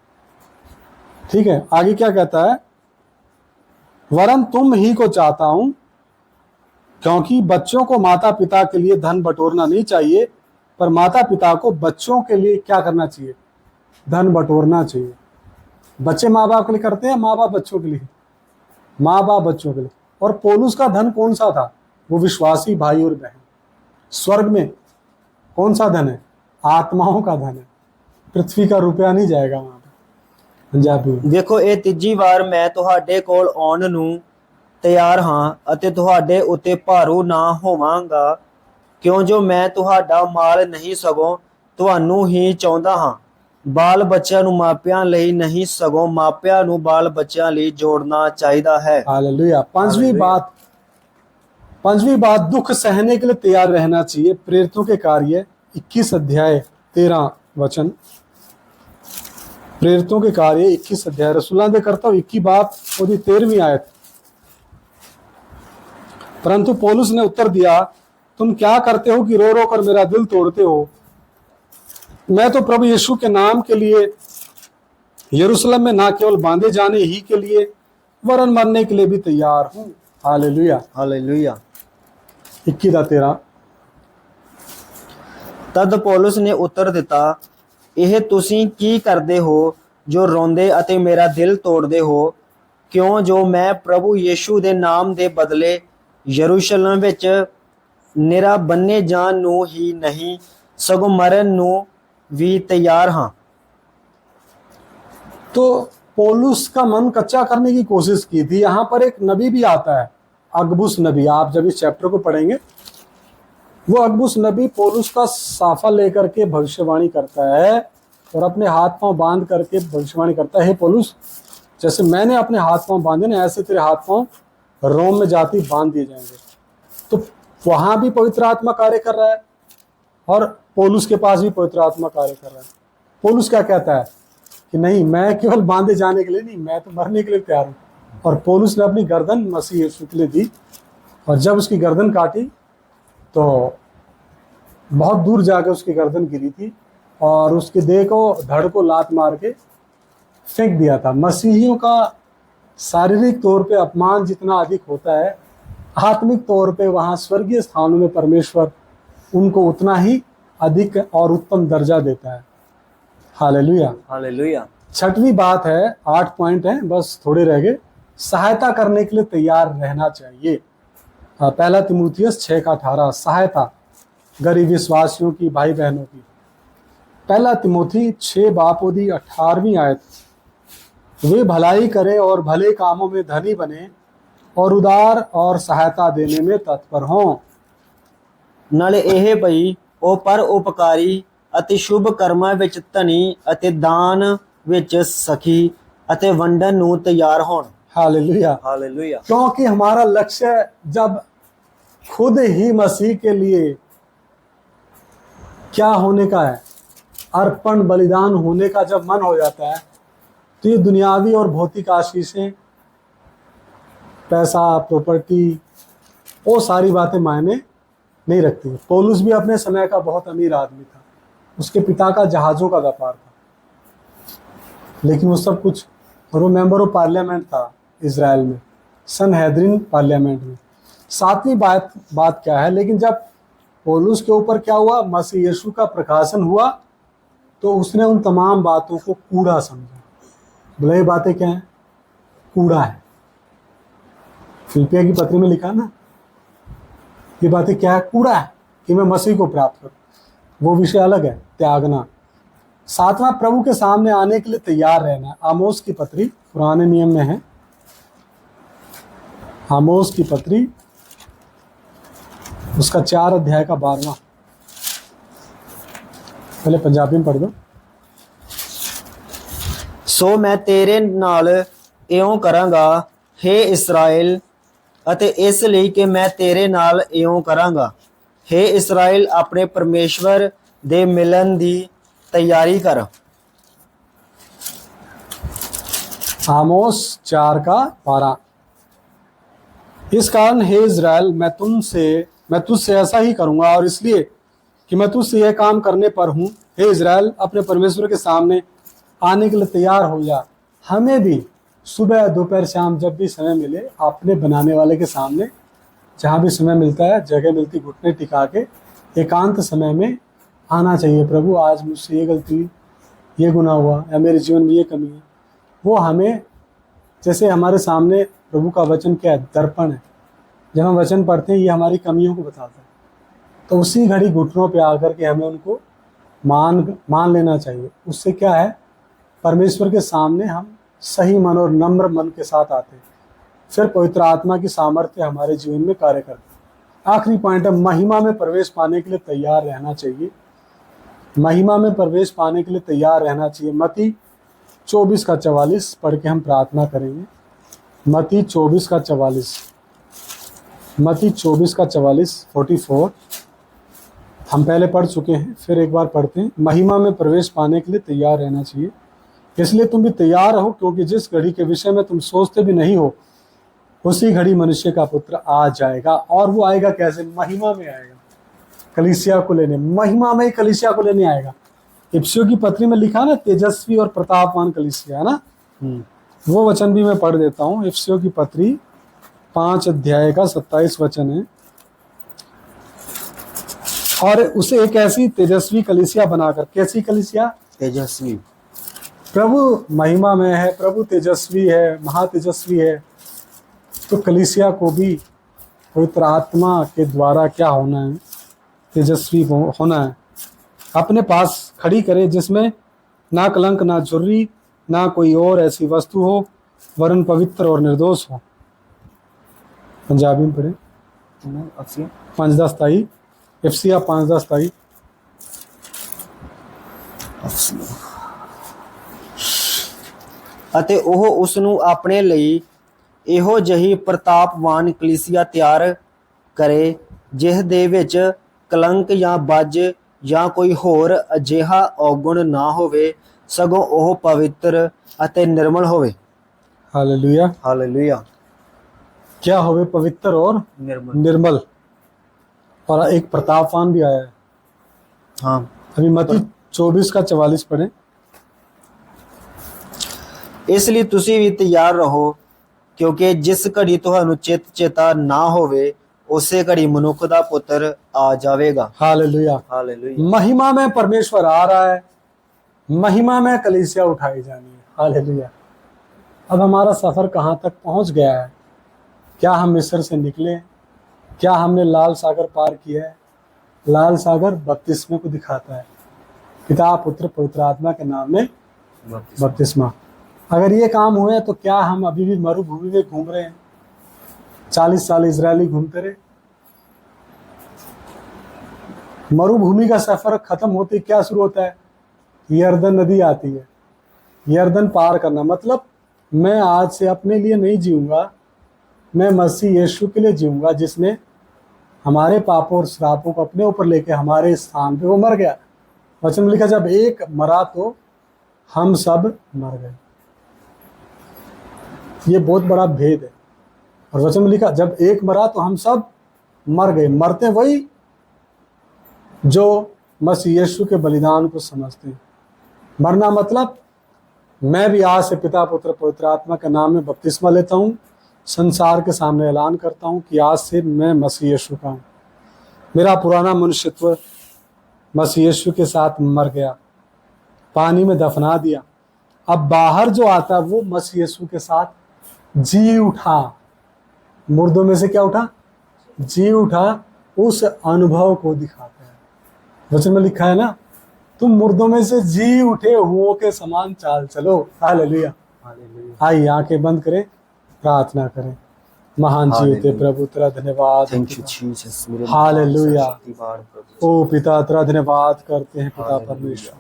[SPEAKER 1] ठीक है, आगे क्या कहता है? वरन तुम ही को चाहता हूं, क्योंकि बच्चों को माता पिता के लिए धन बटोरना नहीं चाहिए, पर माता पिता को बच्चों के लिए क्या करना चाहिए? धन बटोरना चाहिए। बच्चे माँ बाप के लिए करते हैं, माँ बाप बच्चों के लिए, माँ बाप बच्चों के लिए। और पौलुस का धन कौन सा था? वो विश्वासी भाई और बहन। स्वर्ग में कौन सा धन है? आत्माओं का धन है। पृथ्वी का रुपया नहीं जाएगा वहां पे। पंजाबी
[SPEAKER 2] देखो ये तीजी बार मैं ਤੁਹਾਡੇ ਕੋਲ ਆਉਣ ਨੂੰ ਤਿਆਰ ਹਾਂ ਅਤੇ ਤੁਹਾਡੇ ਉੱਤੇ ਭਾਰੂ ਨਾ ਹੋਵਾਂਗਾ, ਕਿਉਂ ਜੋ ਮੈਂ ਤੁਹਾਡਾ ਮਾਲ ਨਹੀਂ ਸਗੋਂ ਤੁਹਾਨੂੰ ਹੀ ਚਾਹੁੰਦਾ ਹਾਂ। ਬਾਲ ਬੱਚਿਆਂ ਨੂੰ ਮਾਪਿਆਂ ਲਈ ਨਹੀਂ ਸਗੋਂ ਮਾਪਿਆਂ ਨੂੰ ਬਾਲ ਬੱਚਿਆਂ ਲਈ जोड़ना चाहिए है।
[SPEAKER 1] हालेलुया। पांचवी बात दुख सहने के लिए तैयार रहना चाहिए। प्रेरितों के कार्य 21 अध्याय 13 वचन। प्रेरितों के कार्य 21 अध्याय रसूलां दे करता 21 बात और 13वीं आयत। परंतु पौलुस ने उत्तर दिया, तुम क्या करते हो कि रो रो कर मेरा दिल तोड़ते हो? मैं तो प्रभु यीशु के नाम के लिए यरूशलेम में ना केवल बांधे जाने ही के लिए वरन मरने के लिए भी तैयार हूं। Hallelujah
[SPEAKER 2] hallelujah.
[SPEAKER 1] 21:13।
[SPEAKER 2] तद पौलुस ने उत्तर दिता, ਇਹ ਤੁਸੀਂ ਕੀ ਕਰਦੇ ਹੋ ਜੋ ਰੋਂਦੇ ਅਤੇ ਮੇਰਾ ਦਿਲ ਤੋੜਦੇ ਹੋ? ਕਿਉਂ ਜੋ ਮੈਂ ਪ੍ਰਭੂ ਯੀਸ਼ੂ ਦੇ ਨਾਮ ਦੇ ਬਦਲੇ ਯਰੂਸ਼ਲਮ ਵਿੱਚ ਨਿਰਾ ਬੰਨੇ ਜਾਣ ਨੂੰ ਹੀ ਨਹੀਂ ਸਗੋਂ ਮਰਨ ਨੂੰ भी तैयार हाँ।
[SPEAKER 1] तो पौलुस का मन कच्चा करने की कोशिश की थी। यहाँ पर एक नबी भी आता है, अगबुस नबी। आप जब इस चैप्टर को पढ़ेंगे, वो अगबुस नबी पौलुस का साफा लेकर के भविष्यवाणी करता है और अपने हाथ पांव बांध करके भविष्यवाणी करता है, हे पौलुस, जैसे मैंने अपने हाथ पांव बांधे ना, ऐसे तेरे हाथ पांव रोम में जाती बांध दिए जाएंगे। तो वहां भी पवित्र आत्मा कार्य कर रहा है और पौलुस के पास भी पवित्र आत्मा कार्य कर रहा है। पौलुस क्या कहता है कि नहीं, मैं केवल बांधे जाने के लिए नहीं, मैं तो मरने के लिए तैयार हूं। और पौलुस ने अपनी गर्दन मसीह यीशु के लिए दी और जब उसकी गर्दन काटी तो बहुत दूर जाकर उसकी गर्दन गिरी थी और उसके देह को धड़ को लात मार के फेंक दिया था। मसीहियों का शारीरिक तौर पे अपमान जितना अधिक होता है, आत्मिक तौर पे वहाँ स्वर्गीय स्थानों में परमेश्वर उनको उतना ही अधिक और उत्तम दर्जा देता है। Hallelujah
[SPEAKER 2] hallelujah.
[SPEAKER 1] 6वीं बात है, 8 पॉइंट है, बस थोड़े रह गए। सहायता करने के लिए तैयार रहना चाहिए। 1 तिमुथियुस 6:18। सहायता गरीब विश्वासियों की, भाई बहनों की। 1 तिमोथी 6 18वीं आयत। वे भलाई करे और भले कामों में धनी बने और उदार और सहायता देने में तत्पर हों।
[SPEAKER 2] ਨਾਲੇ ਇਹ ਭਈ ਉਹ ਪਰ ਉਪਕਾਰੀ ਅਤੇ ਸ਼ੁਭ ਕਰਮਾਂ ਵਿੱਚ ਧਨੀ ਅਤੇ ਦਾਨ ਵਿੱਚ ਸਖੀ ਅਤੇ ਵੰਡਨ ਨੂੰ ਤਿਆਰ ਹੋਣ।
[SPEAKER 1] Hallelujah
[SPEAKER 2] hallelujah.
[SPEAKER 1] क्योंकि हमारा लक्ष्य जब खुद ही मसीह के लिए क्या होने का है, अर्पण बलिदान होने का जब मन हो जाता है, तो ये दुनियावी और भौतिक आशीषें, पैसा, प्रॉपर्टी, वो सारी बातें मायने नहीं रखती। पौलुस भी अपने समय का बहुत अमीर आदमी था। उसके पिता का जहाज़ों का व्यापार था, लेकिन वो सब कुछ, और वो मेंबर ऑफ पार्लियामेंट था इजराइल में, सनहेद्रिन पार्लियामेंट में। 7वीं बात क्या है, लेकिन जब पौलुस के ऊपर क्या हुआ, मसीह यीशु का प्रकाशन हुआ, तो उसने उन तमाम बातों को कूड़ा समझा। बोला ये बातें क्या है? कूड़ा है। फिलिपिया की पत्री में लिखा ना, ये बातें क्या है? कूड़ा है कि मैं मसीह को प्राप्त करूं। वो विषय अलग है, त्यागना। 7वां प्रभु के सामने आने के लिए तैयार रहना। आमोस की पत्री पुराने नियम में है, आमोस की पत्री उसका 4 अध्याय का 12वां। पहले पंजाबी में पढ़ दो।
[SPEAKER 2] ਸੋ ਮੈਂ ਤੇਰੇ ਨਾਲ ਇਉਂ ਕਰਾਂਗਾ हे ਇਸਰਾਇਲ, ਅਤੇ ਇਸ ਲਈ ਕਿ ਮੈਂ ਤੇਰੇ ਨਾਲ ਇਉਂ ਕਰਾਂਗਾ। हे ਇਸਰਾਇਲ, ਆਪਣੇ ਪਰਮੇਸ਼ਵਰ ਦੇ ਮਿਲਣ ਦੀ ਤਿਆਰੀ ਕਰ।
[SPEAKER 1] आमोस 4 का 12। इस कारण हे इज़राइल, मैं तुझसे ऐसा ही करूंगा, और इसलिए कि मैं तुझसे यह काम करने पर हूँ। हे इज़राइल, अपने परमेश्वर के सामने आने के लिए तैयार हो जा। हमें भी सुबह, दोपहर, शाम जब भी समय मिले, अपने बनाने वाले के सामने जहाँ भी समय मिलता है, जगह मिलती, घुटने टिका के एकांत समय में आना चाहिए। प्रभु, आज मुझसे ये गलती हुई, ये गुनाह हुआ, या मेरे जीवन में ये कमी है। वो हमें, जैसे हमारे सामने प्रभु का वचन क्या है, दर्पण है। जब हम वचन पढ़ते हैं, ये हमारी कमियों को बताता है, तो उसी घड़ी घुटनों पे आकर के हमें उनको मान लेना चाहिए। उससे क्या है, परमेश्वर के सामने हम सही मन और नम्र मन के साथ आते हैं। फिर पवित्र आत्मा की सामर्थ्य हमारे जीवन में कार्य करती है। आखिरी पॉइंट है, महिमा में प्रवेश पाने के लिए तैयार रहना चाहिए। महिमा में प्रवेश पाने के लिए तैयार रहना चाहिए। मत्ती 24:44 पढ़ के हम प्रार्थना करेंगे। मत्ती 24:44, मत्ती 24:44 44 हम पहले पढ़ चुके हैं, फिर एक बार पढ़ते हैं। महिमा में प्रवेश पाने के लिए तैयार रहना चाहिए, इसलिए तुम भी तैयार रहो, क्योंकि जिस घड़ी के विषय में तुम सोचते भी नहीं हो उसी घड़ी मनुष्य का पुत्र आ जाएगा। और वो आएगा कैसे? महिमा में आएगा, कलीसिया को लेने, महिमा में ही कलीसिया को लेने आएगा। इफिसियों की पत्री में लिखा ना, तेजस्वी और प्रतापवान कलीसिया, है ना। वो वचन भी मैं पढ़ देता हूँ। इफिसियों की पत्री 5 अध्याय का 27 वचन है। और उसे एक ऐसी तेजस्वी कलीसिया बनाकर, कैसी कलीसिया?
[SPEAKER 2] तेजस्वी।
[SPEAKER 1] प्रभु महिमा में है, प्रभु तेजस्वी है, महातेजस्वी है, तो कलीसिया को भी पवित्र आत्मा के द्वारा क्या होना है? तेजस्वी होना है। अपने पास खड़ी करे, जिसमें ना कलंक, ना झुर्री, ना कोई और ऐसी वस्तु हो, वरन पवित्र और निर्दोष हो। पंजाबी में पढ़े 5:10 इफिसिया 5:10।
[SPEAKER 2] ਅਤੇ ਉਹ ਉਸ ਨੂੰ ਆਪਣੇ ਲਈ ਇਹੋ ਜਿਹੀ ਪ੍ਰਤਾਪਵਾਨ ਕਲੀਸਿਆ ਤਿਆਰ ਕਰੇ, ਜਿਸ ਦੇ ਵਿੱਚ ਕਲੰਕ ਜਾਂ ਬੱਜ ਜਾਂ ਕੋਈ ਹੋਰ ਅਜਿਹਾ ਔਗੁਣ ਨਾ ਹੋਵੇ, ਸਗੋਂ ਉਹ ਪਵਿੱਤਰ ਅਤੇ ਨਿਰਮਲ ਹੋਵੇ।
[SPEAKER 1] Hallelujah,
[SPEAKER 2] hallelujah.
[SPEAKER 1] क्या होवे? पवित्र और निर्मल। और एक प्रतापवान भी आया है।
[SPEAKER 2] हाँ,
[SPEAKER 1] अभी मत्ती 24:44 पढ़े।
[SPEAKER 2] ਇਸ ਲਈ ਤੁਸੀਂ ਵੀ ਤਿਆਰ ਰਹੋ, ਕਿਉਂਕਿ ਜਿਸ ਘੜੀ ਤੁਹਾਨੂੰ ਚਿੱਤ ਚੇਤਾ ਨਾ ਹੋਵੇ, ਉਸੇ घड़ी मनुख का पुत्र आ जाएगा।
[SPEAKER 1] Hallelujah,
[SPEAKER 2] hallelujah.
[SPEAKER 1] महिमा में परमेश्वर आ रहा है, महिमा में कलीसिया उठाई जानी है। हालेलुया। अब हमारा सफर कहाँ तक पहुंच गया है? क्या हम मिस्र से निकले? क्या हमने लाल सागर पार किया है? लाल सागर बपतिस्मे को दिखाता है, पिता पुत्र पवित्र आत्मा के नाम में बपतिस्मा। अगर ये काम हुए तो क्या हम अभी भी मरुभूमि में घूम रहे हैं? 40 साल इजरायली घूमते रहे। मरुभूमि का सफर खत्म होते क्या शुरू होता है? यरदन नदी आती है। यरदन पार करना मतलब मैं आज से अपने लिए नहीं जीऊंगा, मैं मसीह यीशु के लिए जीऊंगा, जिसने हमारे पापों और श्रापों को अपने ऊपर लेके हमारे स्थान पे वो मर गया। वचन में लिखा, जब एक मरा तो हम सब मर गए। ये बहुत बड़ा भेद है। और वचन में लिखा, जब एक मरा तो हम सब मर गए। मरते वही जो मसीह यीशु के बलिदान को समझते हैं। मरना मतलब मैं भी आज से पिता पुत्र पवित्र आत्मा के नाम में बपतिस्मा लेता हूँ, संसार के सामने ऐलान करता हूँ कि आज से मैं मसीह यीशु का हूँ। मेरा पुराना मनुष्यत्व मसीह यीशु के साथ मर गया, पानी में दफना दिया। अब बाहर जो आता है वो मसीह यीशु के साथ जी उठा। मुर्दों में से क्या उठा? जी उठा। उस अनुभव को दिखाता है। वचन में लिखा है ना, तुम मुर्दों में से जी उठे हुओं के समान चाल चलो। हालेलुया। आइए आंखें बंद करें, प्रार्थना करें। महान जीवते प्रभु तेरा धन्यवाद।
[SPEAKER 2] Thank you Jesus.
[SPEAKER 1] हालेलुया। ओ पिता तेरा धन्यवाद करते हैं पिता परमेश्वर।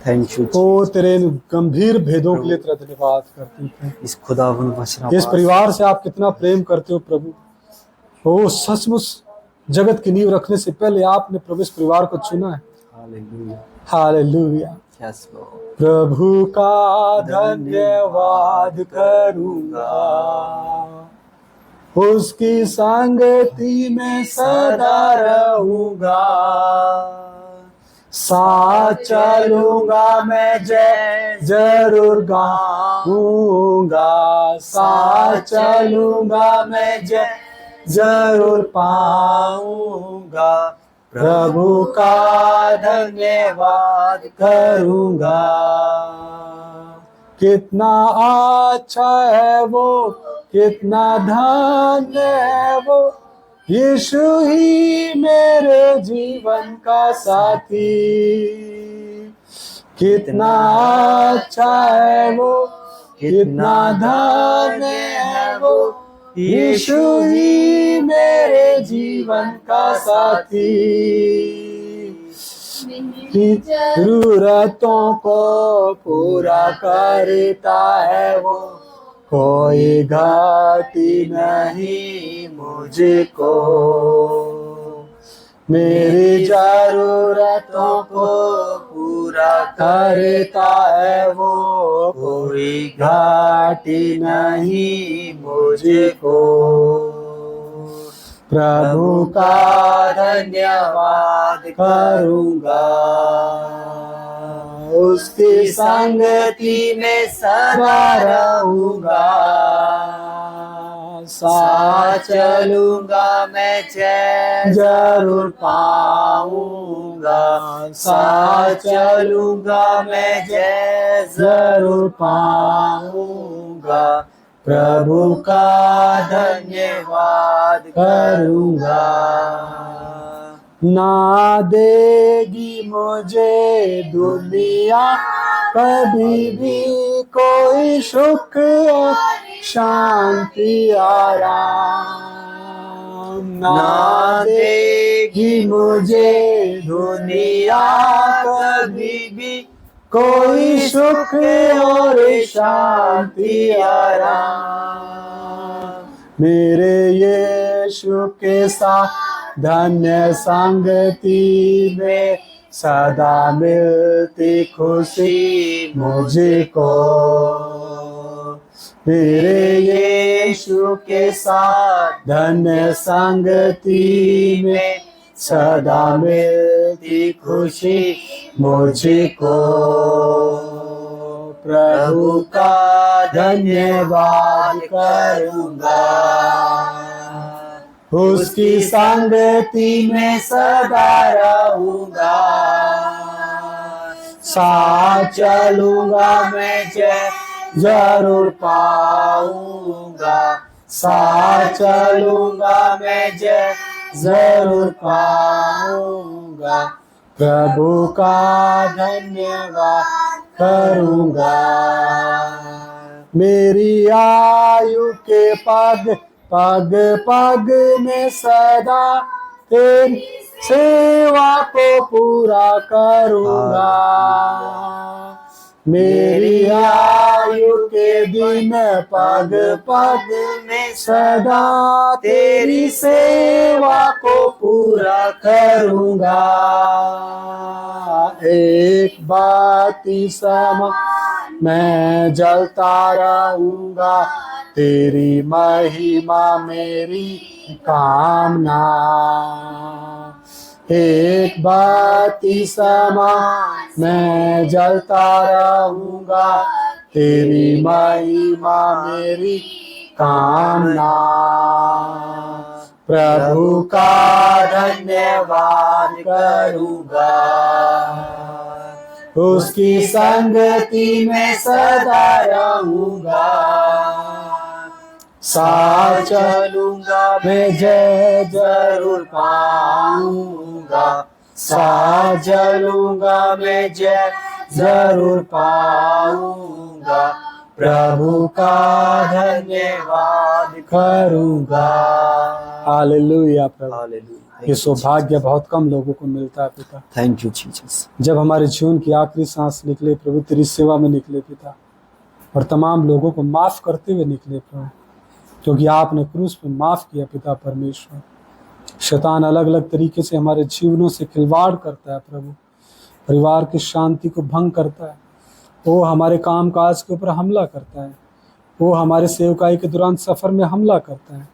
[SPEAKER 2] Thank you.
[SPEAKER 1] ओ तेरे गंभीर भेदों के लिए तेरा धन्यवाद करते हैं।
[SPEAKER 2] इस खुदावंद वचन,
[SPEAKER 1] इस परिवार से आप कितना प्रेम करते हो प्रभु। ओ सचमुच जगत की नींव रखने से पहले आपने प्रभु इस परिवार को चुना है।
[SPEAKER 2] हालेलुया।
[SPEAKER 1] हालेलुया।
[SPEAKER 2] Yes lord.
[SPEAKER 1] प्रभु का धन्यवाद करूंगा, उसकी संगति में सदा रहूंगा। साथ चलूंगा मैं, जय जरूर गाऊंगा। साथ चलूंगा मैं, जय जरूर पाऊंगा। प्रभु का धन्यवाद करूंगा। कितना अच्छा है वो, कितना धन्य है वो, यीशु ही मेरे जीवन का साथी। कितना अच्छा है वो, कितना धन्य है वो, यीशु ही मेरे जीवन का साथी। जरूरतों को पूरा करता है वो, कोई घाटी नहीं मुझको। मेरी जरूरतों को पूरा करता है वो, कोई घाटी नहीं मुझको। प्रभु का धन्यवाद करूंगा, उसकी संगति में सदा रहूंगा। साथ चलूंगा मैं जय जरूर पाऊंगा, साथ चलूंगा मैं जय जरूर पाऊंगा। प्रभु का धन्यवाद करूंगा। ना देगी मुझे दुनिया कभी भी कोई सुख शांति आराम, ना देगी मुझे दुनिया कभी भी कोई सुख और शांति आराम। मेरे यीशु के साथ धन्य संगति में सदा मिलती खुशी मुझको। मेरे यीशु के साथ धन्य संगति में सदा मिलती खुशी मुझको। प्रभु का धन्यवाद करूंगा, उसकी संगति में सदा रहूंगा। साथ चलूंगा मैं जय जरूर पाऊंगा, साथ चलूंगा मैं जय जरूर पाऊंगा। प्रभु का धन्यवाद करूंगा। मेरी आयु के पग पग पग में सदा तेरी सेवा को पूरा करूंगा। मेरी आयु के दिन पग पग में सदा तेरी सेवा को पूरा करूंगा। एक बाती समा मैं जलता रहूंगा, तेरी महिमा मेरी कामना। एक बाती समान मैं जलता रहूंगा, तेरी महिमा मेरी कामना। प्रभु का धन्यवाद करूंगा, उसकी संगति में सदा रहूंगा। साथ चलूंगा मैं जय जरूर पाऊंगा, साथ चलूंगा मैं जय जरूर पाऊंगा। प्रभु का धन्यवाद करूंगा। हालेलुया प्रभु, हालेलुया। ये सौभाग्य बहुत कम लोगों को मिलता है पिता।
[SPEAKER 2] Thank you Jesus.
[SPEAKER 1] जब हमारे जीवन की आखिरी सांस निकले प्रभु, तेरी सेवा में निकले पिता, और तमाम लोगों को माफ करते हुए निकले प्रभु, क्योंकि आपने क्रूस पे माफ किया पिता परमेश्वर। शैतान अलग अलग तरीके से हमारे जीवनों से खिलवाड़ करता है प्रभु, परिवार की शांति को भंग करता है, वो हमारे काम काज के ऊपर हमला करता है, वो हमारे सेवकाई के दौरान सफ़र में हमला करता है।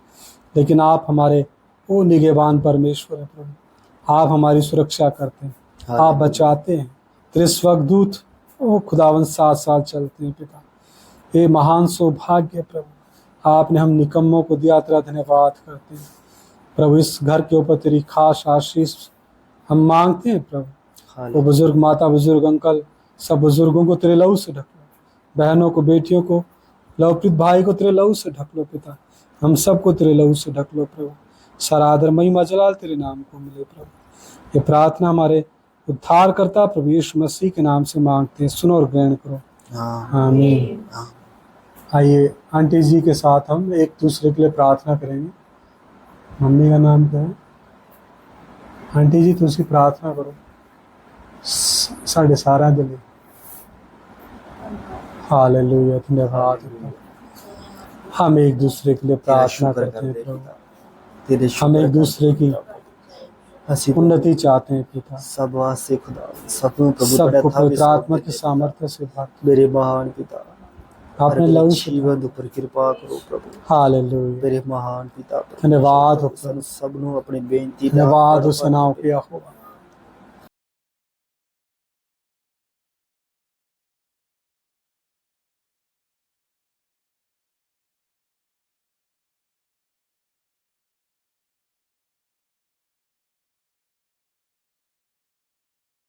[SPEAKER 1] लेकिन आप हमारे वो निगहबान परमेश्वर है प्रभु, आप हमारी सुरक्षा करते हैं, आप बचाते हैं। तेरे स्वर्गदूत वो खुदावन 7 साल चलते हैं पिता। ये महान सौभाग्य प्रभु आपने हम निकम्मों को दिया, तेरा धन्यवाद करते हैं प्रभु। इस घर के ऊपर तेरी खास आशीष हम मांगते हैं प्रभु। वो बुजुर्ग माता, बुजुर्ग अंकल, सब बुजुर्गों को तेरे लहू से ढक लो, बहनों को, बेटियों को, लवप्रीत भाई को तेरे लहू से ढक लो पिता। हम सबको तेरे लहू से ढक लो प्रभु। सारा आदर महिमा जलाल तेरे नाम को मिले प्रभु। ये प्रार्थना हमारे उद्धारकर्ता प्रभु यीशु मसीह के नाम से मांगते हैं, सुनो और ग्रहण करो। आमीन। आइए आंटी जी के साथ हम एक दूसरे के लिए प्रार्थना करेंगे। मम्मी का नाम क्या है? आंटी जी तुसी प्रार्थना करो साढ़े सारा दिल। हालेलुया, धन्यवाद। हम एक दूसरे के लिए
[SPEAKER 2] तेरा
[SPEAKER 1] प्रार्थना
[SPEAKER 2] शुक्र
[SPEAKER 1] करते हैं
[SPEAKER 2] करते
[SPEAKER 1] प्रभु।
[SPEAKER 2] पिता, तेरे
[SPEAKER 1] हम
[SPEAKER 2] शुक्र
[SPEAKER 1] एक दूसरे की
[SPEAKER 2] हंसी
[SPEAKER 1] उन्नति चाहते हैं पिता।
[SPEAKER 2] सब वास्ते खुदा सबको प्रभु
[SPEAKER 1] सबको
[SPEAKER 2] था भी
[SPEAKER 1] पवित्र आत्मा
[SPEAKER 2] सौंप
[SPEAKER 1] की
[SPEAKER 2] देते
[SPEAKER 1] सामर्थ्य से भर।
[SPEAKER 2] मेरे महान पिता
[SPEAKER 1] आपने
[SPEAKER 2] मेरे
[SPEAKER 1] लहू
[SPEAKER 2] जीवन पर कृपा करो प्रभु।
[SPEAKER 1] हालेलुया,
[SPEAKER 2] मेरे महान पिता प्रभु,
[SPEAKER 1] धन्यवाद हो
[SPEAKER 2] सन
[SPEAKER 1] प्रभु।
[SPEAKER 2] सबनों अपने बेनती
[SPEAKER 1] धन्यवाद हो सनाओ किया होगा।